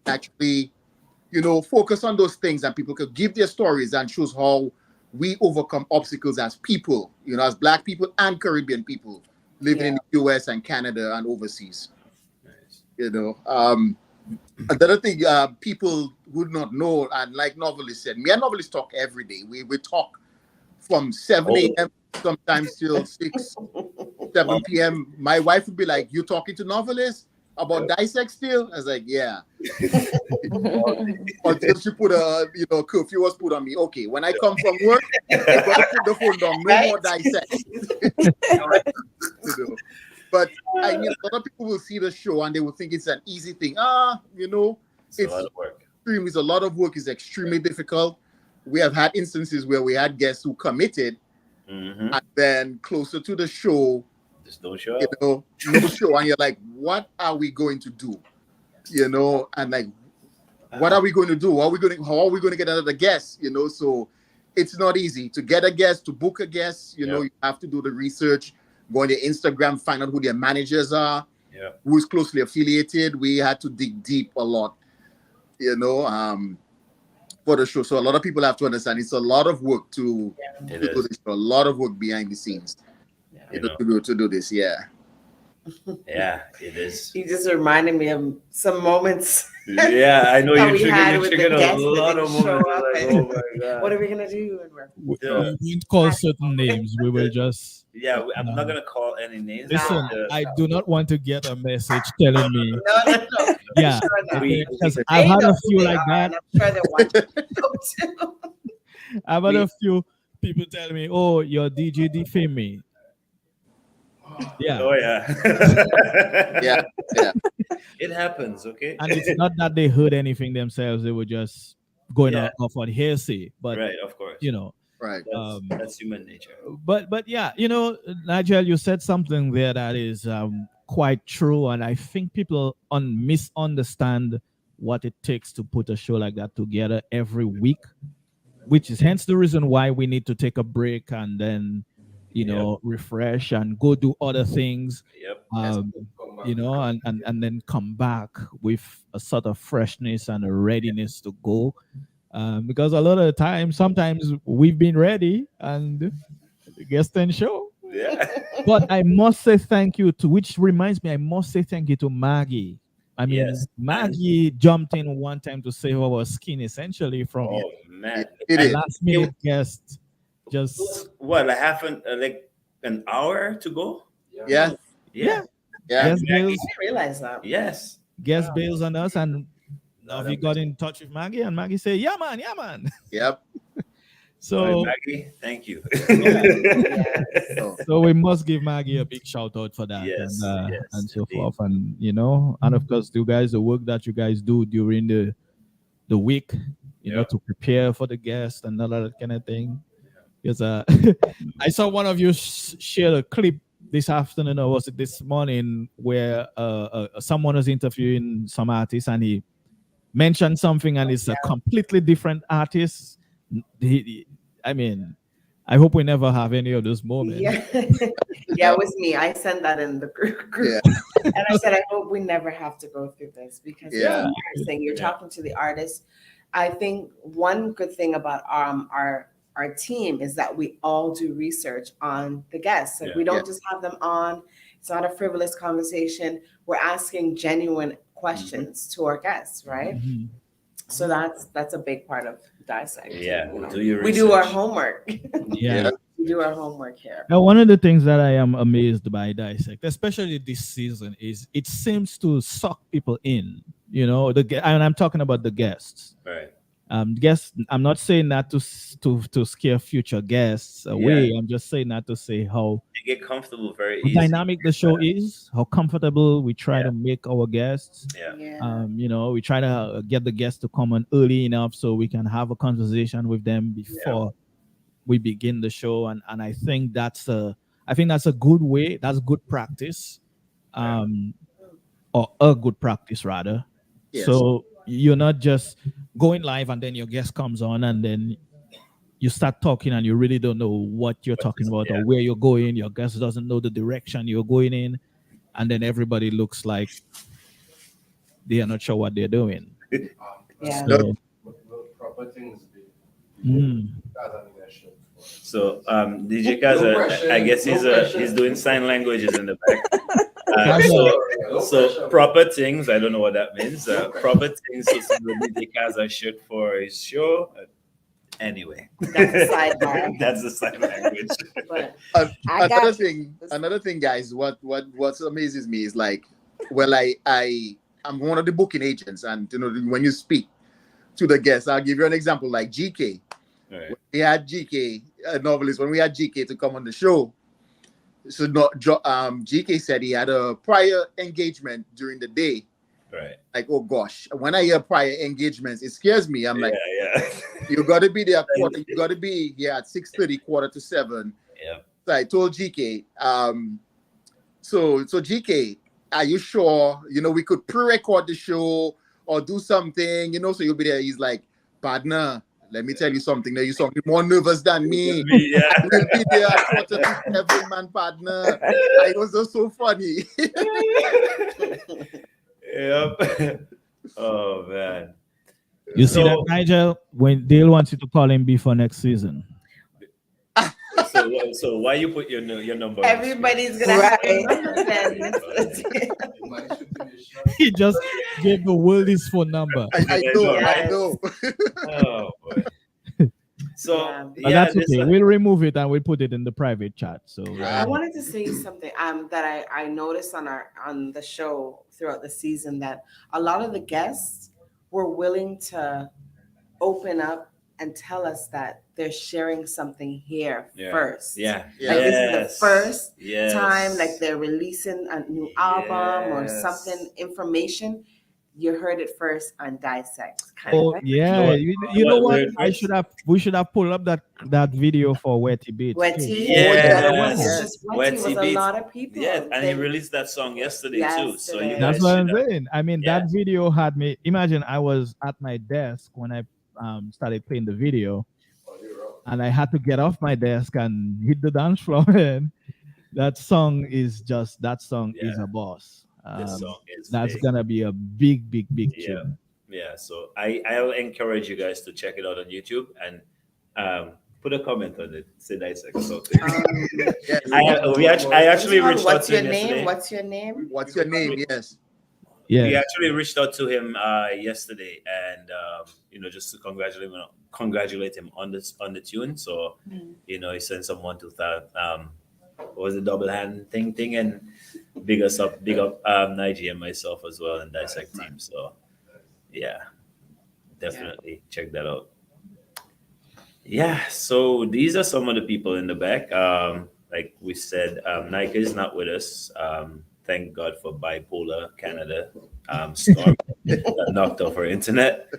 actually, focus on those things and people could give their stories and shows how we overcome obstacles as people, as Black people and Caribbean people living in the US and Canada and overseas. Another thing people would not know, and like Novelist said, me and Novelist talk every day. We talk from 7 a.m. sometimes till 6, 7 p.m. My wife would be like, "You talking to Novelist about Dissect still?" I was like, "Yeah." Until she put curfew was put on me. Okay, when I come from work, I'm gonna put the phone down. No more Dissect. But a lot of people will see the show and they will think it's an easy thing. It's a lot of work. It's a lot of work. It's extremely difficult. We have had instances where we had guests who committed, and then closer to the show, just don't show up. No show, and you're like, what are we going to do? And like, what are we going to do? How are we going to get another guest? So it's not easy to get a guest, to book a guest. You have to do the research. Go on their Instagram, find out who their managers are, who is closely affiliated. We had to dig deep a lot, for the show. So a lot of people have to understand it's a lot of work to do this show, a lot of work behind the scenes to do this. Yeah. Yeah, it is. He just reminded me of some moments. Yeah, I know you triggered a guests lot of moments. Like, oh my God. What are we gonna do? We won't call certain names. We will just. Yeah, I'm not gonna call any names. Listen, I do not want to get a message telling me. No. Yeah, because I've had a few like that. I'm sure they want to. I've had a few people tell me, "Oh, your DJ defame me." Yeah. Oh yeah. yeah. It happens, okay? And it's not that they heard anything themselves; they were just going off on hearsay. But right, of course, right. That's human nature. But yeah, Nigel, you said something there that is quite true, and I think people misunderstand what it takes to put a show like that together every week, which is hence the reason why we need to take a break and then. Refresh and go do other things, and then come back with a sort of freshness and a readiness to go. Because a lot of the time, sometimes we've been ready and the guest didn't show. Yeah. But I must say thank you which reminds me, I must say thank you to Maggie. I mean, Maggie jumped in one time to save our skin essentially from a last minute guest. Just what, an hour to go? Yeah. Guest I bails. didn't realize that. Yes. Guest bails on us, and now we got in touch with Maggie, and Maggie said, "Yeah, man." Yep. So Maggie, thank you. So we must give Maggie a big shout out for that, and so forth, and and of course, you guys, the work that you guys do during the week, to prepare for the guest and all that kind of thing. Because I saw one of you share a clip this afternoon, or was it this morning, where someone was interviewing some artist and he mentioned something and it's a completely different artist. I hope we never have any of those moments. Yeah, yeah, it was me. I sent that in the group, and I said, I hope we never have to go through this because it's embarrassing. You're talking to the artist. I think one good thing about our team is that we all do research on the guests. Like we don't just have them on. It's not a frivolous conversation. We're asking genuine questions to our guests, right? So that's a big part of Dissect. Yeah, you know? do We do our homework. Yeah. We do our homework here. Now, one of the things that I am amazed by Dissect, especially this season, is it seems to suck people in. You know, and I'm talking about the guests. Right. Guests. I'm not saying that to scare future guests away. I'm just saying that to say how they get comfortable very how easy. dynamic the show is, how comfortable we try to make our guests. You know, we try to get the guests to come on early enough so we can have a conversation with them before we begin the show. And I think that's a good way. That's good practice, or a good practice rather. Yes. So you're not just going live and then your guest comes on and then you start talking and you really don't know what you're talking about or where you're going. Your guest doesn't know the direction you're going in. And then everybody looks like they are not sure what they're doing. So, So DJ Kaza, I guess he's doing sign languages in the back. So proper things, I don't know what that means. Proper things is the DJ Kaza shoot for his show. Anyway, that's a sidebar. That's the sign language. Another thing, guys. What amazes me is like, well, I'm one of the booking agents, and you know when you speak to the guests, I'll give you an example like GK. Right. We had GK, a novelist, when we had GK to come on the show. So GK said he had a prior engagement during the day. Right. Like, oh gosh, when I hear prior engagements, it scares me. I'm like, you got to be there. You got to be here at 6:30, 6:45. Yeah. So I told GK, so GK, are you sure? You know, we could pre-record the show or do something. You know, so you'll be there. He's like, partner, let me tell you something. You're something more nervous than me. I will be there at 6:45, man, partner. It was just so funny. Yep. Oh man. You see that, Nigel? When Dale wants you to call him before next season. So why you put your number? Everybody's gonna have a number. He just gave the world his phone number. I know. Oh boy. So but that's okay. We'll remove it and we'll put it in the private chat. So I wanted to say something that I noticed on the show throughout the season, that a lot of the guests were willing to open up and tell us that they're sharing something here first. Yeah. Like this is the first time like they're releasing a new album or something, information. You heard it first on Dissect. You know what? We should have pulled up that video for Wetty Beats. Wetty, Wetty was a lot of people. Yeah, and he released that song yesterday too. So you that's what I'm saying. I mean, that video had me. Imagine I was at my desk when I started playing the video, and I had to get off my desk and hit the dance floor. And that song is a boss. This song is that's big. Gonna be a big tune. Yeah. So I'll encourage you guys to check it out on YouTube and put a comment on it. Say Dissect or something. I actually reached out to him yesterday. What's your name? Yes. Yeah. We actually reached out to him yesterday, and just to congratulate him on the tune. So he sent someone to that. What was the double hand thing, and big up Nige and myself as well, and Dissect team. So yeah, definitely check that out. Yeah, so these are some of the people in the back. Like we said, Nika is not with us. Thank God for bipolar Canada storm that knocked off our internet.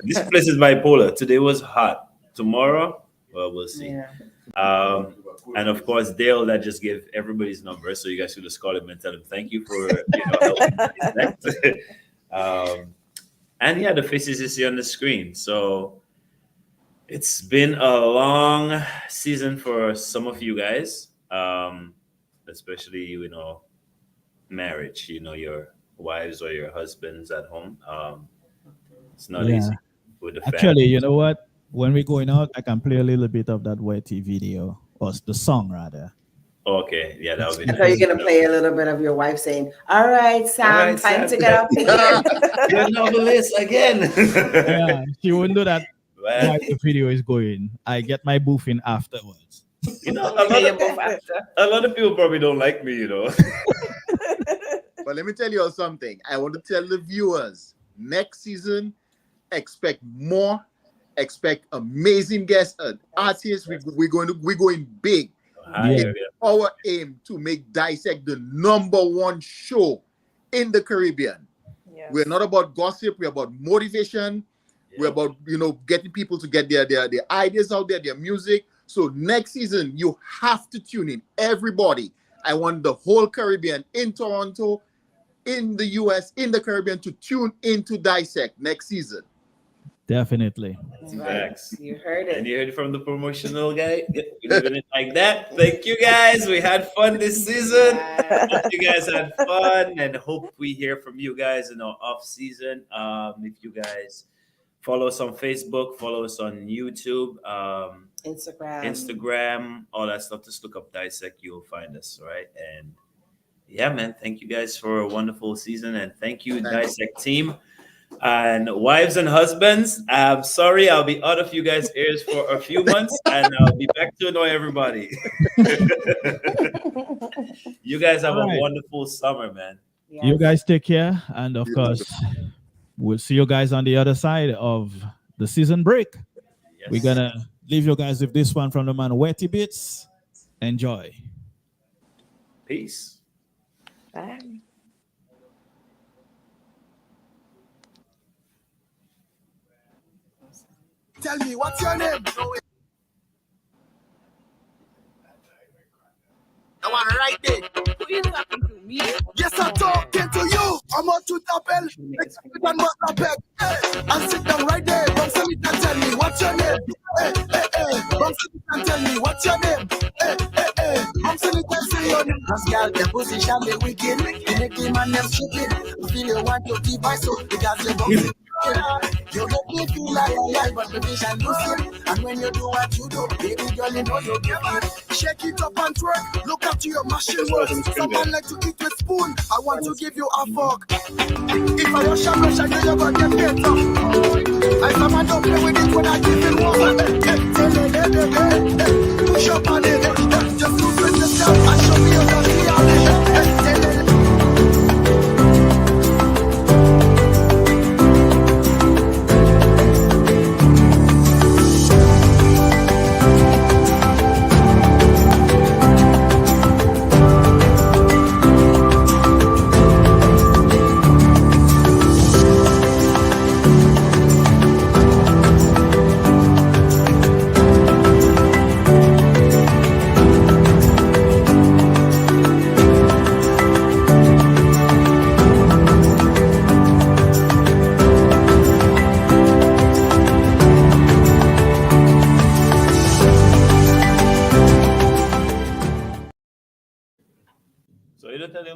This place is bipolar. Today was hot. Tomorrow, well, we'll see. Yeah. And of course, Dale that just gave everybody's number, so you guys should just call him and tell him thank you for helping. And yeah, the faces you see on the screen. So It's been a long season for some of you guys, especially marriage. Your wives or your husbands at home. It's not Yeah. easy with the Actually, family. you know what? When we're going out, I can play a little bit of that Wetty video, or the song rather. Okay, yeah, that would be I thought nice. you were gonna play a little bit of your wife saying, "All right, Sam, right, time Sam." to get up here." You're novelist again. Yeah, she wouldn't do that Well, while the video is going. I get my booth in afterwards. a lot of people probably don't like me. But let me tell you all something. I want to tell the viewers, next season, expect more, expect amazing guests, artists. We're going big. Yeah. It's our aim to make Dissect the #1 show in the Caribbean. Yes. We're not about gossip. We're about motivation. We're about getting people to get their ideas out there, their music. So next season, you have to tune in. Everybody, I want the whole Caribbean in Toronto, in the US, in the Caribbean to tune into Dissect next season. Definitely. Facts. You heard it. And you heard it from the promotional guy. We're doing it like that. Thank you guys. We had fun this season. Hope you guys had fun, and hope we hear from you guys in our off season. If you guys follow us on Facebook, follow us on YouTube, Instagram, all that stuff. Just look up Dissect. You'll find us, right? And yeah, man, thank you guys for a wonderful season, and thank you, Dissect team. And wives and husbands, I'm sorry, I'll be out of you guys' ears for a few months, and I'll be back to annoy everybody. You guys have a wonderful summer, man. You guys take care, and of course, we'll see you guys on the other side of the season break. Yes. We're gonna leave you guys with this one from the man Wetty Bits. Enjoy. Peace. Bye. Tell me, what's your name? I want to write it. Who you talking to me? Yes, I'm talking to you. I'm on to Tappa. And sit down right there. Come sit and tell me, what's your name? Come sit and tell me, what's your name? Come sit and say your name. Cause girl, the position be wicked. You make the man them stupid. Feel you want to keep my soul because you're boxing. You make me feel like a lie, but the vision you see. And when you do what you do, baby girl, you know you give it. Shake it up and twerk. Look up to your machine work. Someone like to eat with spoon. I want to give you a fork. If I rush and rush, I know you're gonna get better. I someone don't play with it when I give it one. Tell me